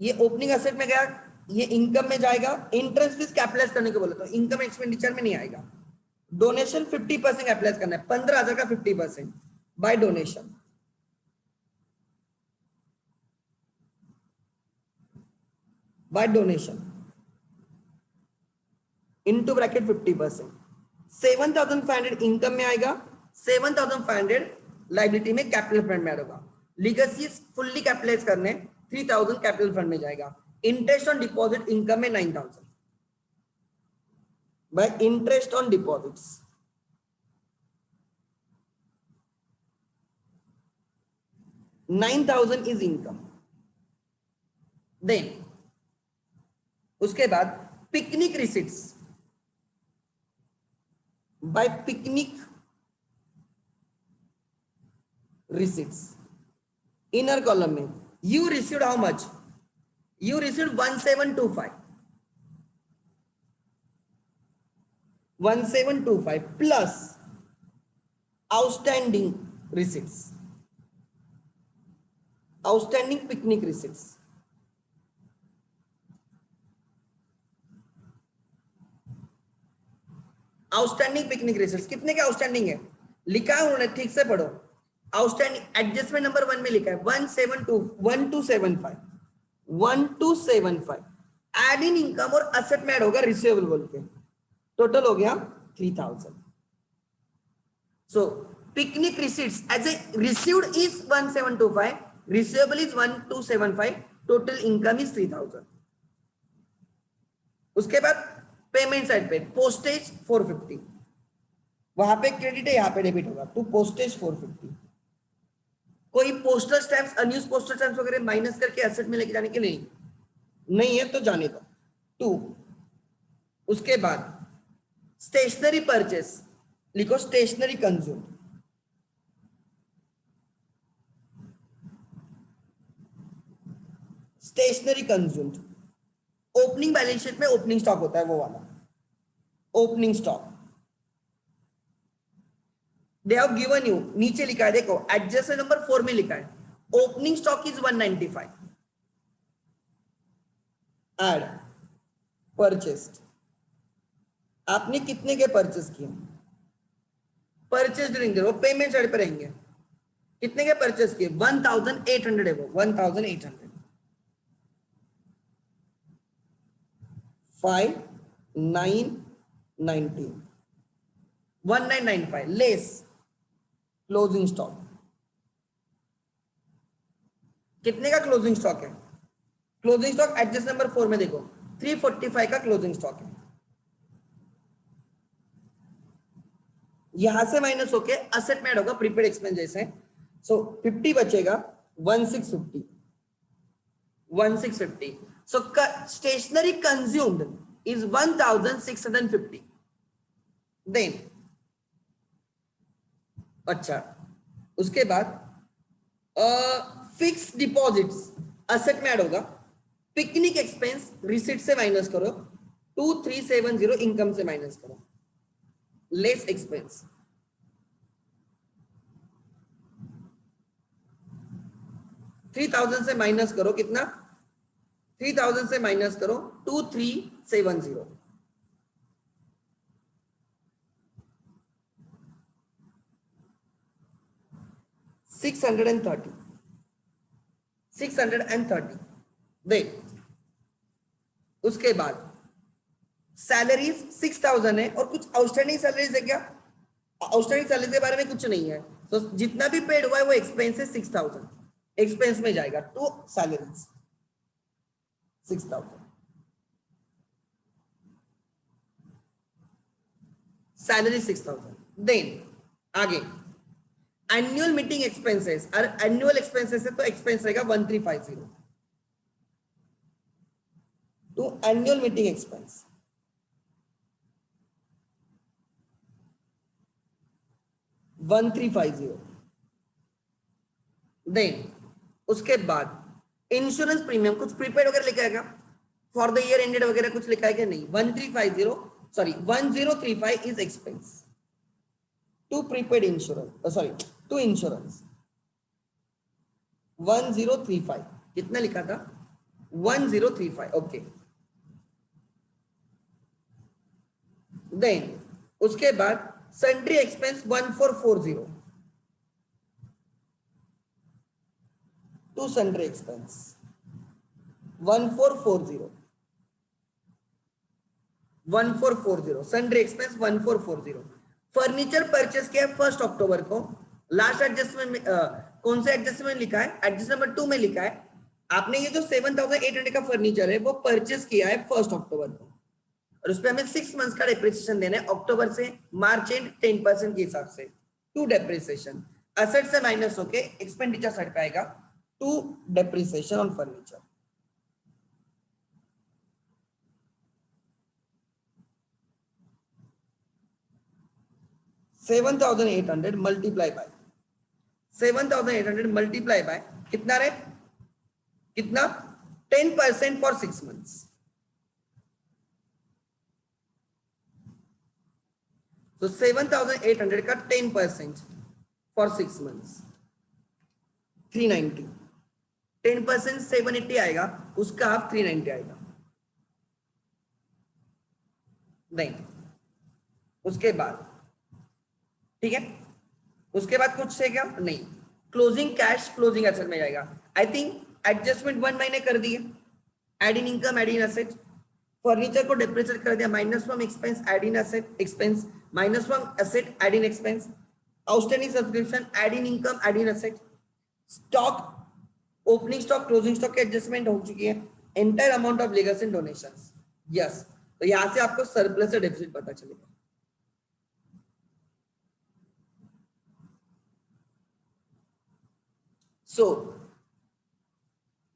S1: ये ओपनिंग असेट में गया, ये इनकम में जाएगा, इंटरेस्ट फीस कैपिटलाइज करने को बोला तो इनकम एक्सपेंडिचर में नहीं आएगा। डोनेशन 50% कैपिटलाइज करना है, 15,000 का 50% by donation, by donation into bracket 50%, 7,500 income में आएगा, 7,500 लाइबिलिटी में कैपिटल फंड में आएगा। लीगेसी फुल्ली कैपिटलाइज करने 3,000 कैपिटल फंड में जाएगा। इंटरेस्ट ऑन डिपॉजिट इनकम में 9,000 by interest on deposits, 9,000 is income. Then उसके बाद picnic receipts, by picnic receipts, inner column में you received how much, you received 1725, 1725 plus outstanding receipts, outstanding picnic receipts, outstanding picnic receipts कितने के outstanding है, लिखा है उन्होंने, ठीक से पढ़ो। आउटस्टैंडिंग एडजस्टमेंट नंबर 1 में लिखा है 1275 एड इन इनकम और असेट में ऐड होगा रिसीवेबल बोल के, टोटल हो गया 3000। So picnic receipts as a received is 1725, receivable is 1275, total income is 3000। उसके बाद पेमेंट साइड पे पोस्टेज 450, वहां पे क्रेडिट है, यहाँ पे डेबिट होगा, तो पोस्टेज 450। कोई postal stamps, unused postal stamps वगैरह माइनस करके एसेट में लेके जाने के लिए नहीं है तो जाने दो। 2, उसके बाद स्टेशनरी परचेस लिखो, stationery consume, stationery consumed. Opening balance sheet में ओपनिंग स्टॉक होता है वो वाला, opening stock they have given you, नीचे लिखा है देखो, एडजस्टमेंट नंबर 4 में लिखा है opening stock is 195, add purchased, आपने कितने के परचेस किए, purchase during the payment side पर रहेंगे, कितने के परचेस किए 1800 है वो, 1800 5 9 19 1995 लेस क्लोजिंग स्टॉक, कितने का क्लोजिंग स्टॉक है, क्लोजिंग स्टॉक एडजस्ट नंबर 4 में देखो 345 का क्लोजिंग स्टॉक है, यहां से माइनस होके असेट में ऐड होगा प्रीपेड एक्सपेंस जैसे, सो 50 बचेगा 1650, सो स्टेशनरी कंज्यूम्ड इज 1650। देन अच्छा, उसके बाद फिक्स डिपॉजिट्स असेट में ऐड होगा, पिकनिक एक्सपेंस रिसीट से माइनस करो, 2370 इनकम से माइनस करो, लेस एक्सपेंस, $3000 से माइनस करो कितना, 3000 से माइनस करो 2370, $630 दे। उसके बाद सैलरीज 6000 है और कुछ आउटस्टैंडिंग सैलरीज है क्या, आउटस्टैंडिंग सैलरी के बारे में कुछ नहीं है, तो जितना भी पेड हुआ है वो एक्सपेंस है 6000, एक्सपेंस में जाएगा टू सैलरीज 6000, सैलरी 6000। देन आगे एनुअल मीटिंग एक्सपेंसेस, और एनुअल एक्सपेंसेस है तो एक्सपेंस रहेगा 1350 to annual meeting expense, then उसके बाद इंश्योरेंस प्रीमियम कुछ प्रीपेड वगैरह लिखा है फॉर द ईयर एंडेड वगैरह कुछ लिखा है क्या, नहीं, 1035 is expense to prepaid insurance, sorry to insurance 1035, कितना लिखा था 1035, ओके। देन उसके बाद sundry expense 1440 to sundry expense 1440 sundry expense 1440। Furniture purchase किया 1 अक्टूबर को, लास्ट एडजस्टमेंट में कौन से एडजस्टमेंट लिखा है, एडजस्ट नंबर 2 में लिखा है, आपने ये जो 7800 का फर्नीचर है वो परचेस किया है 1 अक्टूबर को, और उस पर हमें 6 मंथ्स का डेप्रिसिएशन देना है, अक्टूबर से मार्च एंड 10% के हिसाब से, टू डेप्रिसिएशन, असेट से माइनस होके एक्सपेंडिचर साइड पे आएगा, to depreciation on furniture. $7,800 multiply by 7,800 multiply by कितना रहे, कितना 10% फॉर 6 मंथ्स, तो 7,800 का 10% फॉर 6 मंथ्स 390, 10% 780 आएगा, उसका हाफ 390 आएगा। नहीं, उसके बाद, ठीक है, उसके बाद कुछ है क्या? नहीं। क्लोजिंग कैश क्लोजिंग एसेट में जाएगा। आई थिंक एडजस्टमेंट 1 महीने कर दिए, add in income add in asset, furniture को डिप्रिशिएट कर दिया, minus from expense add in asset expense, minus from asset add in expense, outstanding subscription add in income add in asset, stock opening stock closing stock की adjustment हो चुकी है, entire amount of legals and donations. Yes, तो यहां से आपको surplus और deficit पता चलेगा। So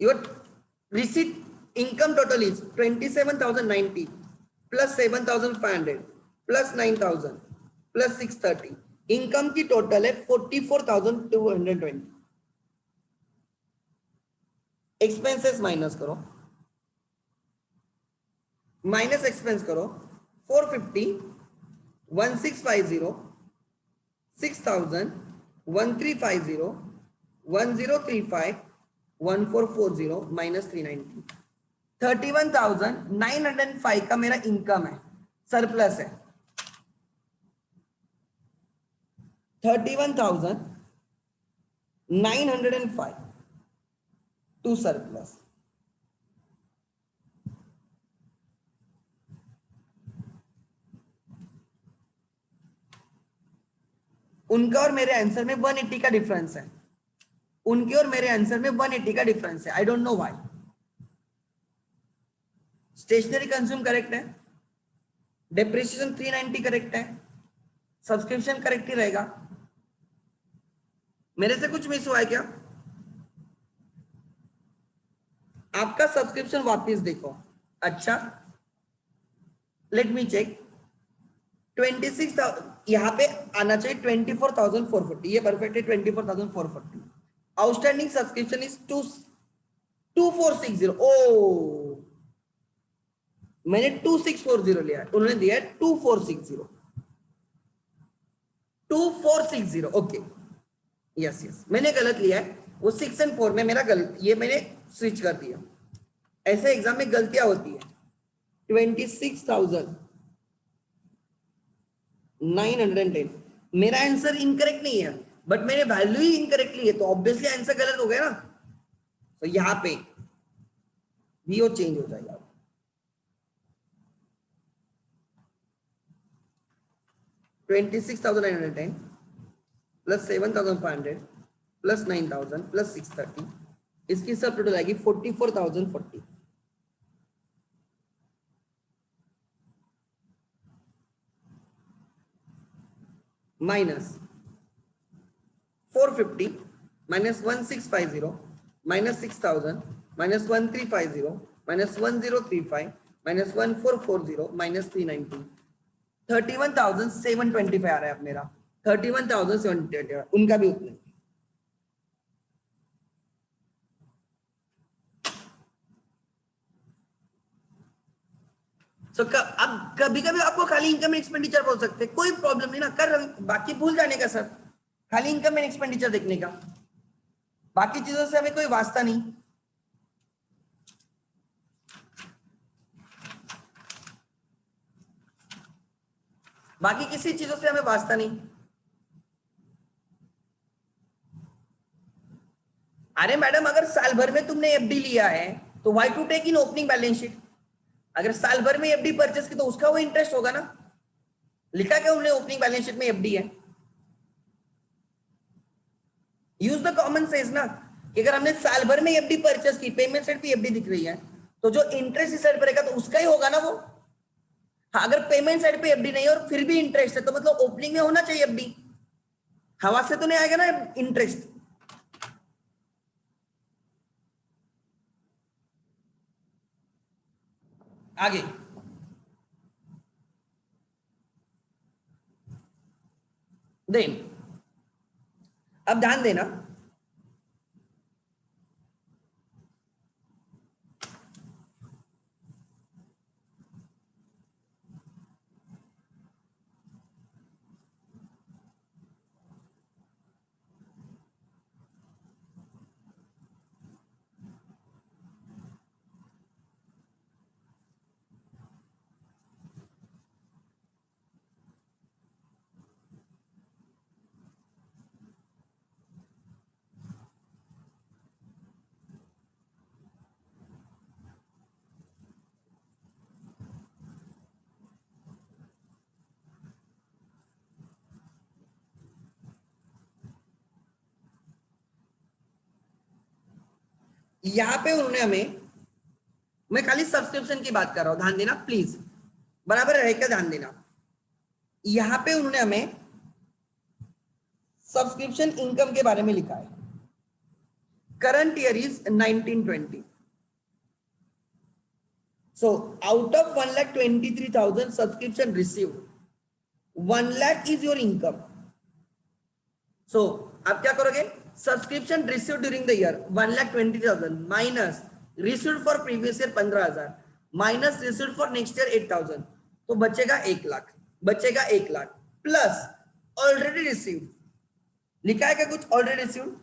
S1: your receipt income total is 27,090 plus 7,500 plus 9,000 plus 630. Income की टोटल है 44,220। एक्सपेंसेस माइनस करो, माइनस एक्सपेंस करो, 450, 1650, 6,000, 1350, 1035, 1440 माइनस 390, 31,905 का मेरा इनकम है, सरप्लस है 31,905 टू सरप्लस। उनका और मेरे आंसर में 180 का डिफरेंस है, उनके और मेरे आंसर में 180 का डिफरेंस है। I don't know why. Stationery consume correct है, डेप्रिसिएशन 390 करेक्ट है, सब्सक्रिप्शन करेक्ट ही रहेगा। मेरे से कुछ मिस हुआ है क्या? आपका सब्सक्रिप्शन वापस देखो। अच्छा, लेट मी चेक। 26 यहाँ पे आना चाहिए 24,440, ये परफेक्ट है 24,440। Outstanding subscription is 2460। ओ, मैंने 2640 लिया, उन्होंने दिया है 2460। 2460, ओके, यस यस, मैंने गलत लिया है, वो 6 और 4 में मेरा गलत, ये मैंने स्विच कर दिया। ऐसे एग्जाम में गलतियां होती है। 26,910, मेरा आंसर इनकरेक्ट नहीं है, बट मैंने वैल्यू ही इनकरेक्ट ली है, तो ऑब्वियसली आंसर गलत हो गया ना। तो यहां पे वीओ चेंज हो जाएगा। 26,910 प्लस 7,500 प्लस 9,000 प्लस 630, इसकी सब टोटल आएगी 44,040 minus 450 minus 1650 minus 6,000 minus 1350 minus 1035 minus 1440 minus 390, 31,725 आ रहा है अब मेरा। 31,725, उनका भी उतना। So, अब कभी कभी आपको खाली इनकम एंड एक्सपेंडिचर बोल सकते हैं, कोई प्रॉब्लम नहीं ना, कर बाकी भूल जाने का सर, खाली इनकम एंड एक्सपेंडिचर देखने का, बाकी चीजों से हमें कोई वास्ता नहीं। बाकी किसी चीजों से हमें वास्ता नहीं। अरे मैडम, अगर साल भर में तुमने एफडी लिया है तो why to take in opening balance sheet? अगर साल भर में एफडी परचेस की तो उसका वो इंटरेस्ट होगा ना। लिखा क्या उन्होंने ओपनिंग बैलेंस शीट में एफडी है? यूज द कॉमन सेंस ना, कि अगर हमने साल भर में एफडी परचेस की, पेमेंट साइड पे एफडी दिख रही है, तो जो इंटरेस्ट इस साइड पर रहेगा तो उसका ही होगा ना वो। हाँ, अगर पेमेंट साइड पे एफडी नहीं है और फिर भी इंटरेस्ट है, तो मतलब ओपनिंग में होना चाहिए एफडी, हवा से तो नहीं आएगा ना इंटरेस्ट। आगे देन, अब ध्यान देना, यहाँ पे उन्होंने हमें, मैं खाली सब्सक्रिप्शन की बात कर रहा हूं, ध्यान देना प्लीज, बराबर रहेगा, ध्यान देना। यहाँ पे उन्होंने हमें सब्सक्रिप्शन इनकम के बारे में लिखा है। Current year is 1920। So out of 1,23,000 subscription received, 1 lakh is your income. So आप क्या करोगे, subscription receive during the year 1,20,000 minus received for previous year 15,000 minus received for next year 8,000, तो बचेगा 1 लाख, बचेगा 1 लाख प्लस ऑलरेडी रिसीव्ड। लिखा है क्या कुछ ऑलरेडी रिसीव्ड?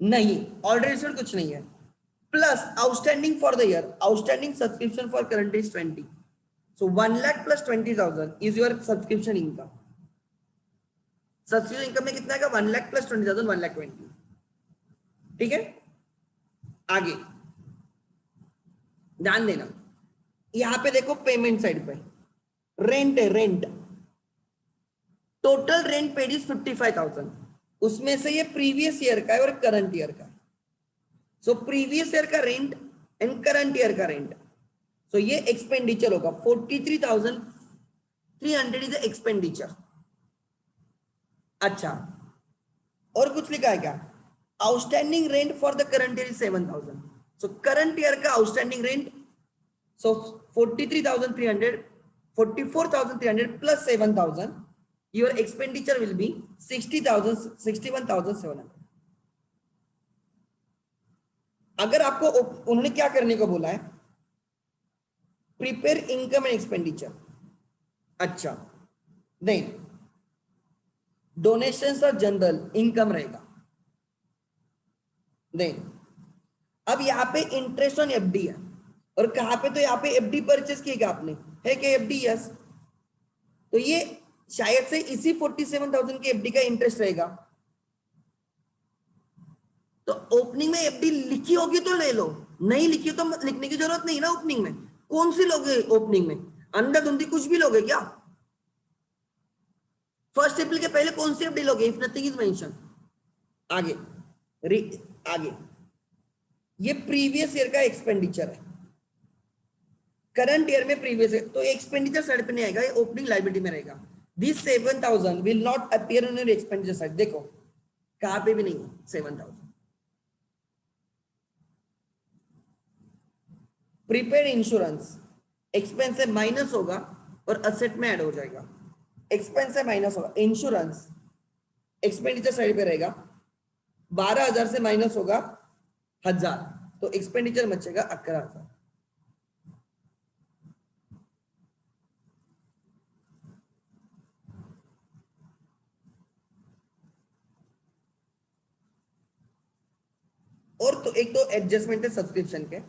S1: नहीं, ऑलरेडी रिसीव्ड कुछ नहीं है। Plus outstanding for the year, outstanding subscription for current is 20। So 1 lakh plus 20,000 is your subscription income. Subscription income में कितना आएगा? 1 लाख प्लस 20,000, 1 लाख 20। ठीक है, आगे ध्यान देना। यहां पे देखो पेमेंट साइड पे रेंट है, rent total rent paid is 55,000, उसमें से ये प्रीवियस ईयर का है और करंट ईयर का है। सो प्रीवियस ईयर का रेंट एंड करंट ईयर का रेंट, तो ये एक्सपेंडिचर होगा 43,300 इज एक्सपेंडिचर। अच्छा, और कुछ लिखा है क्या? Outstanding rent for the current year is 7,000। So current year का outstanding rent, so 43,300, 44,300 plus 7,000, your expenditure will be 60,000, 61,700। अगर आपको उन्होंने क्या करने को बोला है, प्रिपेयर इनकम एंड एक्सपेंडिचर। अच्छा, नहीं, डोनेशंस और जनरल इनकम रहेगा। नहीं, अब यहाँ पे इंटरेस्ट ऑन एफडी है, और कहां पे, तो यहाँ पे एफडी परचेस किएगा आपने, है कि एफडी? यस, तो ये शायद से इसी 47,000 की एफडी का इंटरेस्ट रहेगा। तो ओपनिंग में एफडी लिखी होगी तो ले लो, नहीं लिखी तो लिखने की जरूरत नहीं ना। ओपनिंग में कौन सी लोगे? ओपनिंग में अंधाधुंधी कुछ भी लोगे क्या? फर्स्ट अप्रैल के पहले कौन सी एफडी लोगे? If nothing is mention. आगे आगे, ये प्रीवियस ईयर का एक्सपेंडिचर है, करंट ईयर में प्रीवियस ईयर, तो एक्सपेंडिचर साइड पे नहीं आएगा, ये ओपनिंग लायबिलिटी में रहेगा। This 7,000 will not appear on your expenditure side. देखो कहां पे भी नहीं है 7,000। प्रीपेड इंश्योरेंस एक्सपेंस से माइनस होगा और असेट में ऐड हो जाएगा। एक्सपेंस से माइनस होगा, इंश्योरेंस एक्सपेंडिचर साइड पे रहेगा, 12,000 से माइनस होगा 1,000, तो एक्सपेंडिचर बचेगा 11,000। और तो एक तो एडजस्टमेंट है सब्सक्रिप्शन के,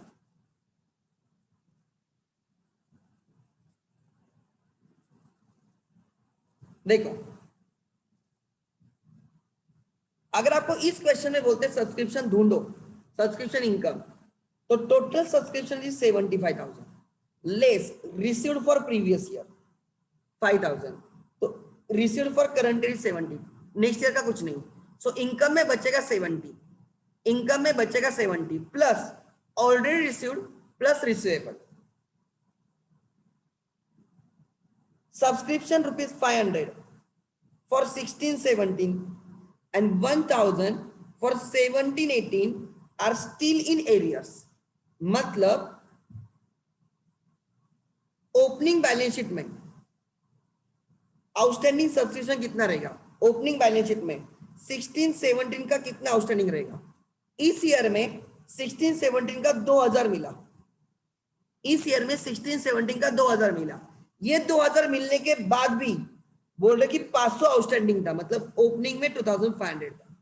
S1: देखो अगर आपको इस क्वेश्चन में बोलते हैं सब्सक्रिप्शन ढूंढो, सब्सक्रिप्शन इनकम, तो total subscription is 75,000 less received for previous year 5,000, तो received for current year 70, next year का कुछ नहीं। सो इनकम में बचेगा 70, इनकम में बचेगा 70 plus already received plus receivable. Subscription ₹500 for 16-17 and 1,000 for 17-18 are still in arrears। मतलब ओपनिंग बैलेंस शीट में आउटस्टैंडिंग सब्सक्रिप्शन कितना रहेगा? ओपनिंग बैलेंस शीट में 16-17 का कितना आउटस्टैंडिंग रहेगा? इस ईयर में 16-17 का 2,000 मिला, इस ईयर में 16-17 का 2,000 मिला। ये 2,000 मिलने के बाद भी बोल रहे कि 500 आउटस्टैंडिंग था, मतलब ओपनिंग में 2,500 था,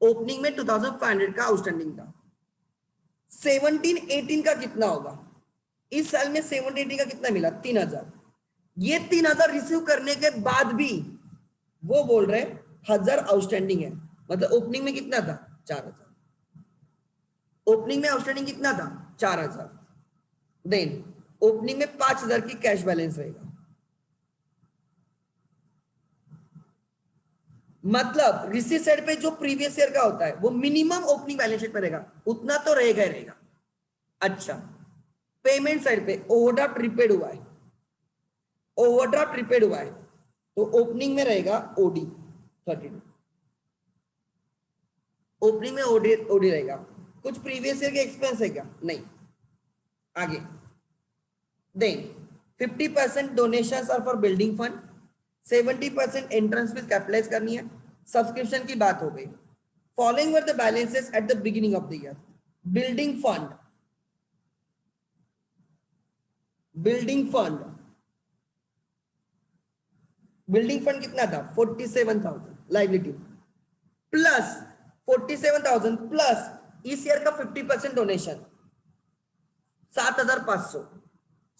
S1: ओपनिंग में 2,500 का आउटस्टैंडिंग था। 17-18 का कितना होगा? इस साल में 17-18 का कितना मिला? 3,000। ये 3,000 रिसीव करने के बाद भी वो बोल रहे 1,000 आउटस्टैंडिंग है, मतलब ओपनिंग में कितना था? 4,000। ओपनिंग में आउटस्टैंडिंग कितना था? 4,000। देन ओपनिंग में 5,000 की कैश बैलेंस रहेगा। मतलब रिसीट साइड पे जो प्रीवियस ईयर का होता है वो मिनिमम ओपनिंग बैलेंस शीट में रहेगा, उतना तो रहेगा ही रहेगा। अच्छा, पेमेंट साइड पे ओवरड्राफ्ट रिपेड हुआ है, ओवरड्राफ्ट रिपेड हुआ है तो ओपनिंग में रहेगा ओडी 32, ओपनिंग में ओडी ओडी रहेगा। कुछ प्रीवियस ईयर के एक्सपेंस है क्या? नहीं। आगे then 50% donations are for building fund, 70% entrance fees capitalise करनी है, सब्सक्रिप्शन की बात हो गई। Following were the balances at the beginning of the year. Building fund, building fund, building fund कितना था? 47,000 लाइबिलिटी प्लस 47,000 प्लस इस ईयर का 50% डोनेशन 7,500।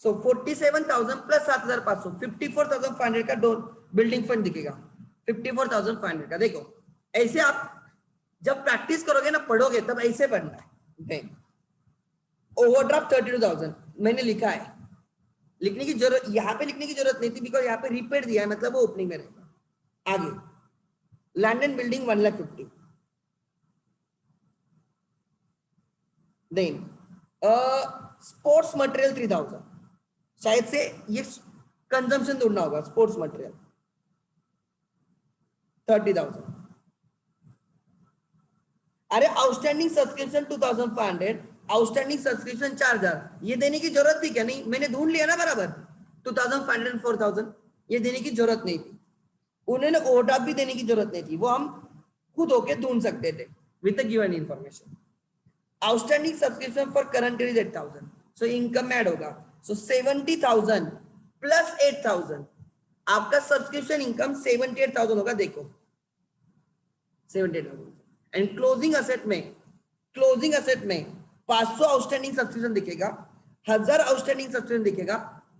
S1: सो 47,000 प्लस 7,500 54,500 का बिल्डिंग फंड दिखेगा। 54,500 का। देखो ऐसे आप जब प्रैक्टिस करोगे ना, पढ़ोगे तब ऐसे पढ़ना है। ओवरड्राफ्ट 32,000 मैंने लिखा है, लिखने की जरूरत, यहां पे लिखने की जरूरत नहीं थी बिकॉज यहाँ पे रिपेड दिया है, मतलब वो ओपनिंग में रहेगा। आगे land and building 1,50,000। Then sports material 3,000, शायद से ये कंजम्पशन ढूंढना होगा। Sports material 30,000। अरे आउटस्टैंडिंग सब्सक्रिप्शन 2,500, आउटस्टैंडिंग सब्सक्रिप्शन 4,000, ये देने की जरूरत थी क्या? नहीं, मैंने ढूंढ लिया ना बराबर। 2,500 4,000 ये देने की जरूरत नहीं थी, उन्होंने ओवरड्राफ्ट भी देने की जरूरत नहीं थी, वो हम खुद होके ढूंढ सकते थे with the given information. Outstanding subscription for current year is 8,000, so income में ऐड होगा। सो 70,000 प्लस 8,000 आपका सब्सक्रिप्शन इनकम 78,000 होगा। देखो 78,000। एंड क्लोजिंग असेट में, क्लोजिंग असेट में 500 आउटस्टैंडिंग सब्सक्रिप्शन दिखेगा, 1,000 आउटस्टैंडिंग सब्सक्रिप्शन दिखेगा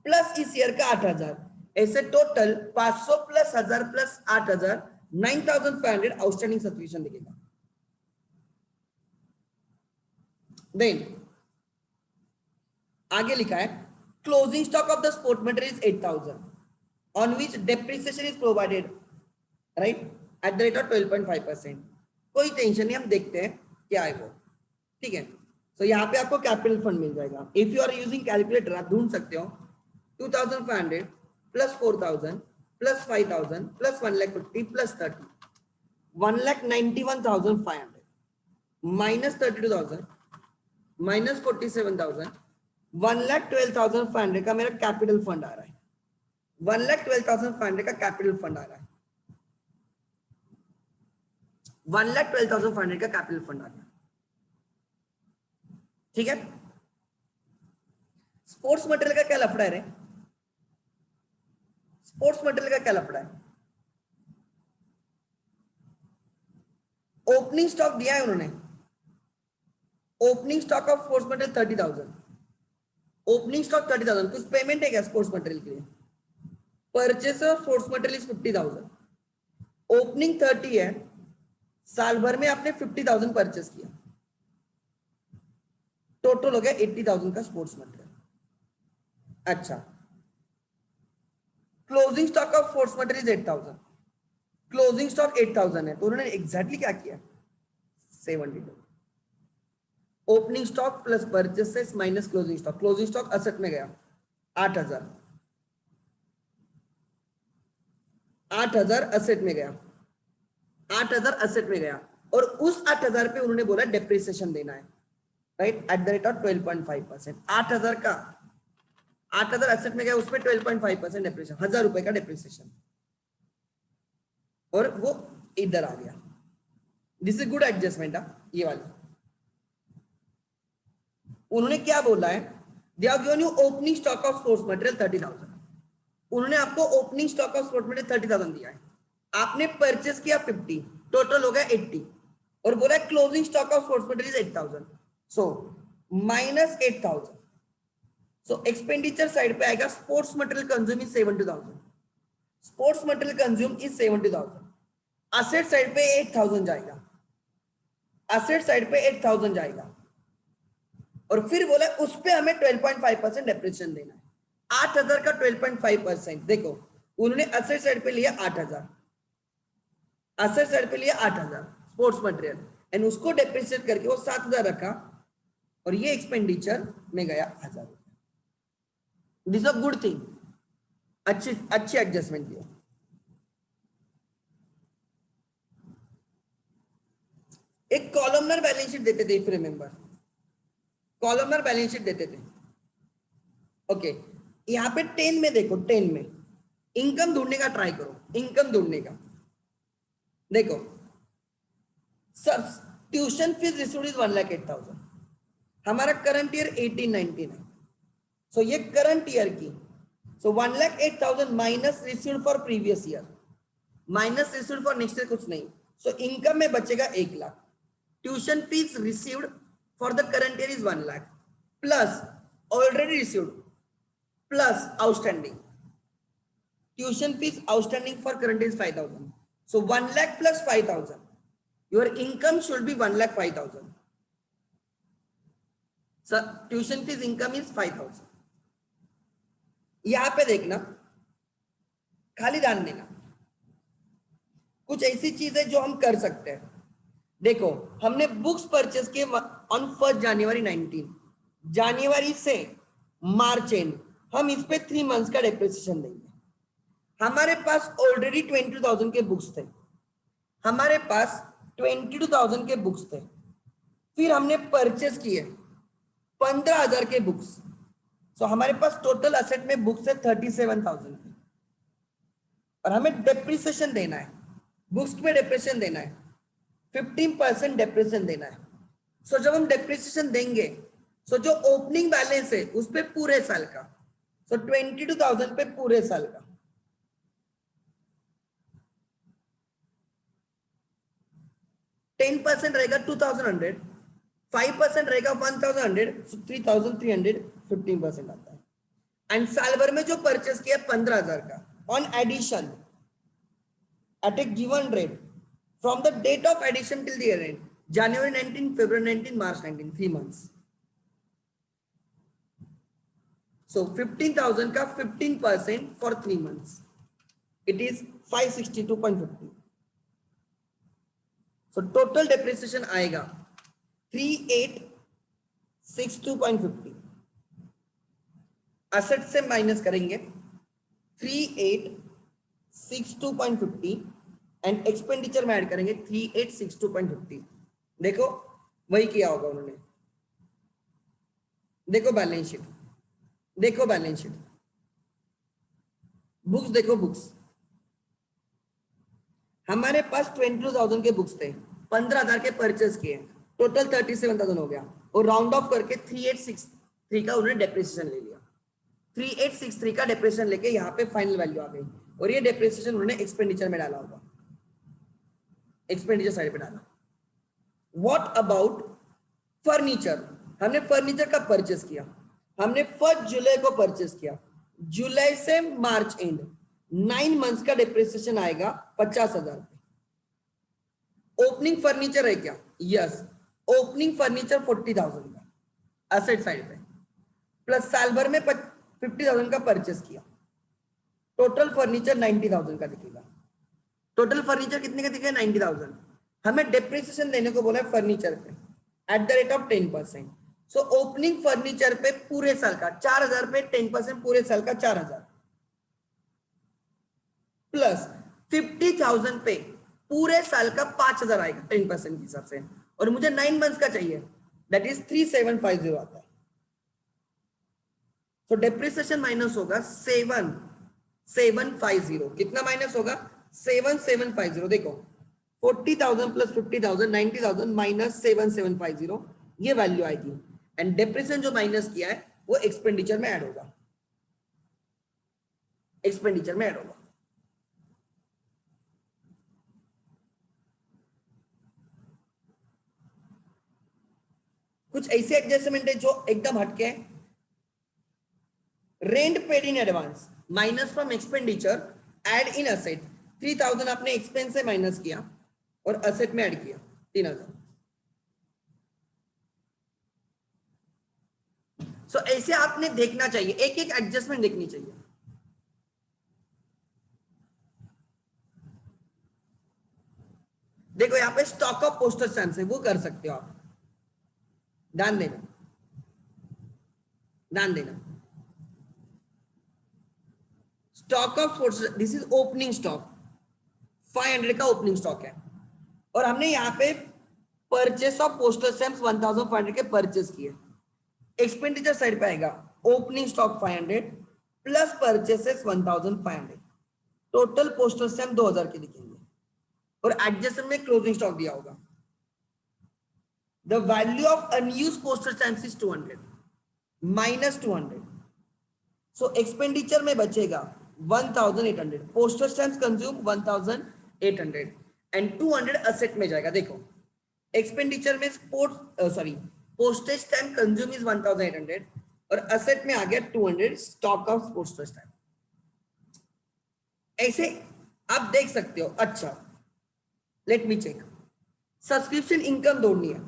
S1: प्लस इस ईयर का 8,000, ऐसे total 500 plus 1,000 plus 8,000 9,500 outstanding subscription दिखेगा। देन आगे लिखा है closing stock of the sport material is 8,000 on which depreciation is provided right eight the rate of 12.5%। कोई टेंशन नहीं, हम देखते हैं क्या है वो। ठीक है, तो यहाँ पे आपको कैपिटल फंड मिल जाएगा। If you are using calculator आप ढूंढ सकते हो 2,500 plus 4,000 plus 5,000 plus 1,50,000 plus 30, 1,91,500 minus 32,000 minus 47,000, 1,12,500 का मेरा कैपिटल फंड आ रहा है। 1,12,500 का कैपिटल फंड आ रहा है। 1,12,500 का कैपिटल फंड आ गया। ठीक है, स्पोर्ट्स मटेरियल का क्या लफड़ा है रे? स्पोर्ट्स मटेरियल का क्या लफड़ा है? ओपनिंग स्टॉक दिया है उन्होंने, opening stock of sports material 30,000, opening stock 30,000। कुछ पेमेंट है क्या स्पोर्ट्स मटेरियल के लिए? Purchase of sports material 50,000, opening 30 है, साल भर में आपने 50,000 परचेस किया, टोटल हो गया 80,000 का स्पोर्ट्स मटेरियल। अच्छा, closing stock of sports material 8,000, closing stock 8,000 है, तो उन्होंने एग्जैक्टली क्या किया 72, opening stock plus purchases minus closing stock, closing stock asset में गया 8,000, 8,000 असेट में गया, 8,000 असेट में गया, और उस 8,000 पे उन्होंने बोला डेप्रिसिएशन देना है right eight the rate of 12.5%। 8,000 का 8,000 असेट में गया, उसमें 12.5% डेप्रिसिएशन, 1,000 रुपए का डेप्रिसिएशन, और वो इधर आ गया। दिस इज गुड एडजस्टमेंट ये वाली। उन्होंने क्या बोला है, दे have given you opening stock of sports material 30,000, उन्होंने आपको opening stock of sports material 30,000 दिया है, आपने परचेस किया 50, टोटल हो गया 80, और बोला closing stock of sports material 8,000, so minus 8,000, so expenditure side पे आएगा sports material consume is 70,000, sports material consume is 70,000, asset side पे 8,000 जाएगा, असेट साइड पे 8,000 जाएगा, और फिर बोला उस पे हमें 12.5% डेप्रिसिएशन देना है। 8,000 का 12.5%, देखो उन्होंने असेट साइड पे लिया 8,000, एसेट साइड पे लिया 8,000 स्पोर्ट्स मटेरियल एंड उसको डेप्रिसिएट करके वो 7,000 रखा और ये एक्सपेंडिचर में गया 1,000 रुपए। दिस अ गुड थिंग, अच्छी अच्छी एडजस्टमेंट किया। एक कॉलमनर बैलेंस शीट देते थे, if remember, columnar balance sheet देते थे। ओके, यहाँ पे 10 में देखो, 10 में इनकम ढूंढने का ट्राई करो, इनकम ढूंढने का। देखो sir, tuition fees received is 1,08,000, हमारा करंट ईयर 18-19 है, सो ये करंट ईयर की, सो 1,08,000 minus received for previous year minus received for next year कुछ नहीं, सो इनकम में बचेगा 1,00,000। Tuition fees received for the current year is 1,00,000 plus already received plus outstanding. Tuition fees outstanding for current year is 5,000, so 1,00,000 plus 5,000, your income should be 1,05,000. So tuition fees income is 5,000. यहां पे देखना, खाली ध्यान देना, कुछ ऐसी चीजें जो हम कर सकते हैं। देखो हमने बुक्स परचेस किए ऑन 1 जनवरी 19, जनवरी से मार्च एंड, हम इस पे 3 मंथ्स का डेप्रिसिएशन देंगे। हमारे पास ऑलरेडी 22,000 के बुक्स थे, हमारे पास 22,000 के बुक्स थे, फिर हमने परचेस किए 15,000 के बुक्स, सो हमारे पास टोटल असेट में बुक्स है 37,000 की, और हमें डेप्रिसिएशन देना है, बुक्स में डेप्रिसिएशन देना है, 15% डेप्रिसिएशन देना है। सो जब हम डेप्रिसिएशन देंगे, सो जो ओपनिंग बैलेंस है उस पे पूरे साल का, सो 22,000 पे पूरे साल का, 10% रहेगा 2,100, 5% रहेगा 1,100, 3,300, 15% आता है। एंड साल भर में जो परचेस किया 15,000 का, on addition at a given rate from the date of addition till the year end, January 19, February 19, March 19, 3 months. So 15,000 का 15% for 3 months, it is 562.50। So total depreciation आएगा 3862.50, असेट से माइनस करेंगे 3862.50 एंड एक्सपेंडिचर में add करेंगे 3862.50। देखो वही किया होगा उन्होंने। देखो बैलेंस शीट, देखो बैलेंस शीट, बुक्स देखो, बुक्स हमारे पास 22,000 के बुक्स थे, 15,000 के परचेस किए, टोटल 37,000 हो गया, और राउंड ऑफ करके 3863 का उन्होंने डेप्रिसिएशन ले लिया। 3863 का डेप्रिसिएशन लेके यहाँ पे फाइनल वैल्यू आ गई, और ये डेप्रिसिएशन उन्होंने एक्सपेंडिचर में डाला होगा, एक्सपेंडिचर साइड पे डाला। What about furniture? हमने फर्नीचर का परचेस किया, हमने 1 जुलाई को परचेस किया, जुलाई से मार्च एंड 9 मंथ्स का डेप्रिसिएशन आएगा 50,000। ओपनिंग फर्नीचर है क्या? यस, ओपनिंग फर्नीचर 40,000 का एसेट साइड पे, प्लस साल भर में 50,000 का परचेस किया, टोटल फर्नीचर 90,000 का दिखेगा। टोटल फर्नीचर कितने का दिखेगा? 90,000। हमें डेप्रिसिएशन देने को बोला है फर्नीचर पे eight the rate of 10%। So opening furniture पे पूरे साल का 4,000 पे 10%, पूरे साल का 4,000, प्लस 50,000 पे पूरे साल का 5,000 आएगा 10% के हिसाब से, और मुझे 9 मंथ्स का चाहिए, दैट इज 3750 आता है। तो डेप्रिसिएशन माइनस होगा 7,750। कितना माइनस होगा? 7,750। देखो 40,000 प्लस 50,000 90,000 माइनस 7,750, ये वैल्यू आएगी। एंड डेप्रिसिएशन जो माइनस किया है वो एक्सपेंडिचर में ऐड होगा, एक्सपेंडिचर में ऐड होगा। कुछ ऐसे एडजस्टमेंट है जो एकदम हटके हैं। Rent paid in advance minus from expenditure add in asset, 3,000 आपने एक्सपेंस से माइनस किया और असेट में ऐड किया 3,000। सो ऐसे आपने देखना चाहिए, एक एक एडजस्टमेंट देखनी चाहिए। देखो यहाँ पे स्टॉक ऑफ पोस्टल स्टैम्प्स है, वो कर सकते हो आप, ध्यान देना, ध्यान देना। Stock of postal, this is opening stock, 500 का ओपनिंग स्टॉक है, और हमने यहाँ पे परचेस ऑफ पोस्टल स्टैम्प्स 1500 के परचेस किए। एक्सपेंडिचर साइड पे आएगा opening stock 500 plus purchases 1500, total postal stamp 2000 के लिखेंगे, और एडजस्टमेंट में क्लोजिंग स्टॉक दिया होगा। The value of unused postal stamps is 200 minus 200, so expenditure में बचेगा 1800, postal stamps consume 1800 and 200 asset में जाएगा। देखो एक्सपेंडिचर में पोस्टेज स्टैम्प कंज्यूम इज 1800 और असेट में आ गया 200 स्टॉक ऑफ पोस्टल स्टैम्प। ऐसे आप देख सकते हो। अच्छा let me check, subscription income दौड़नी है,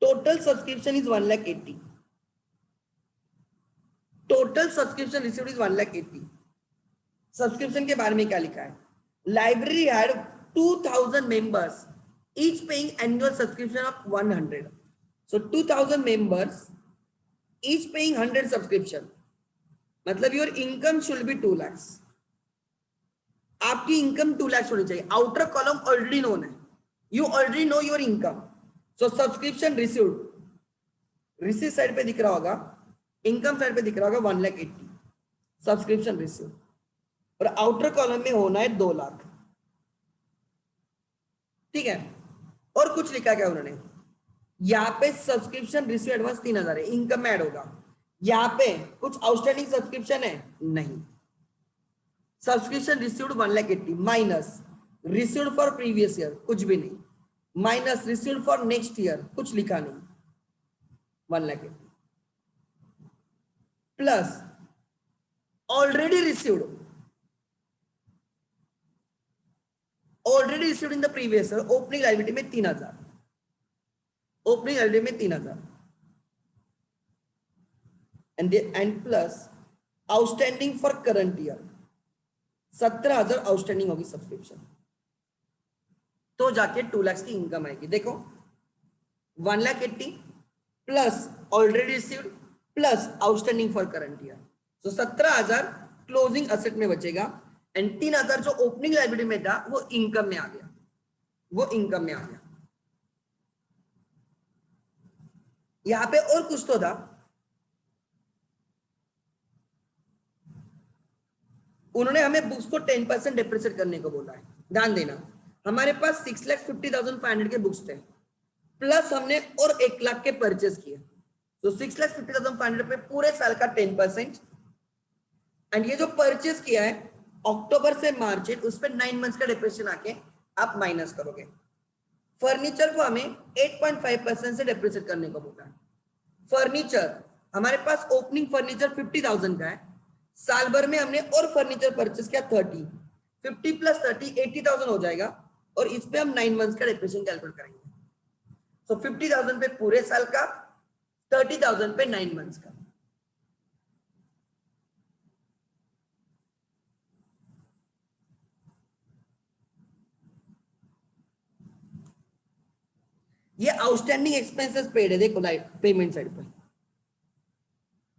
S1: total subscription is 1,80,000, total subscription received is 1,80,000। Subscription के बारे में क्या लिखा है, library had 2000 members each paying annual subscription of 100, so 2000 members each paying 100 subscription, मतलब your income should be 2 lakhs, आपकी इनकम 2 lakhs होनी चाहिए। आउटर कॉलम ऑलरेडी नोन है, you already know your income, so subscription received, receive side पे दिख रहा होगा, income side पे दिख रहा होगा 1,80,000 सब्सक्रिप्शन रिसीव, और आउटर कॉलम में होना है 2 लाख। ठीक है, और कुछ लिखा क्या उन्होंने, यहाँ पे सब्सक्रिप्शन रिसीव एडवांस 3,000 है, इनकम में ऐड होगा। यहाँ पे कुछ आउटस्टैंडिंग सब्सक्रिप्शन है नहीं, subscription received 1,80,000 minus received for previous year कुछ भी नहीं, minus received for next year कुछ लिखा नहीं, 1,80,000 plus already received, already received in the previous year, opening liability में 3,000, ओपनिंग लायबिलिटी में 3,000 and plus outstanding for current year 17,000 outstanding होगी subscription, तो जाके 2 लाख की इनकम आएगी। देखो 1,80,000 plus already received plus outstanding for current year, तो 17,000 क्लोजिंग असेट में बचेगा एंड 3,000 जो ओपनिंग लायबिलिटी में था वो इनकम में आ गया, वो इनकम में आ गया। यहां पे और कुछ तो था, उन्होंने हमें बुक्स को 10% डिप्रिसिएट करने को बोला है। ध्यान देना, हमारे पास 6,50,500 के बुक्स थे, प्लस हमने और 1 लाख के परचेस किए, तो 6,50,500 पे पूरे साल का 10%, एंड ये जो परचेस किया है अक्टूबर से मार्च उस पर 9 मंथ्स का डिप्रिसिएशन आके आप माइनस करोगे। फर्नीचर को हमें 8.5% से डिप्रिसिएट करने को बोला है। फर्नीचर हमारे पास ओपनिंग फर्नीचर 50,000 का है, साल भर में हमने और फर्नीचर परचेस किया 50 प्लस 30 80,000 हो जाएगा, और इस पे हम 9 मंथ्स का डिप्रिसिएशन कैलकुलेट करेंगे। तो 50,000 पे पूरे साल का, 30,000 पे 9 मंथ्स का। ये आउटस्टैंडिंग एक्सपेंसेस पेड है, देखो लाइट पेमेंट साइड पे,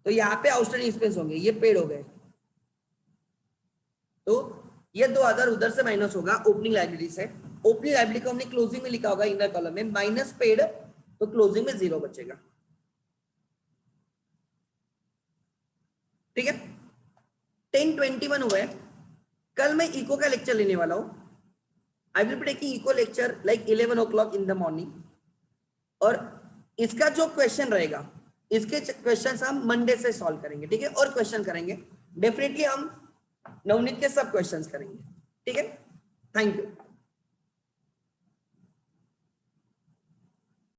S1: तो यहाँ पे आउटस्टैंडिंग एक्सपेंस होंगे, ये पेड हो गए, तो ये 2,000 उधर से माइनस होगा ओपनिंग लायबिलिटी से। ओपनिंग लायबिलिटी को हमने क्लोजिंग में लिखा होगा इनर कॉलम में, माइनस पेड, तो क्लोजिंग में 0 बचेगा। ठीक है, 10:21 हुआ है। कल मैं इको का लेक्चर लेने वाला हूं, I will be taking eco lecture like 11 o'clock in the morning, और इसका जो क्वेश्चन रहेगा, इसके क्वेश्चंस हम मंडे से सॉल्व करेंगे। ठीक है, और क्वेश्चन करेंगे डेफिनेटली, हम नवनीत के सब क्वेश्चंस करेंगे। ठीक है, थैंक यू।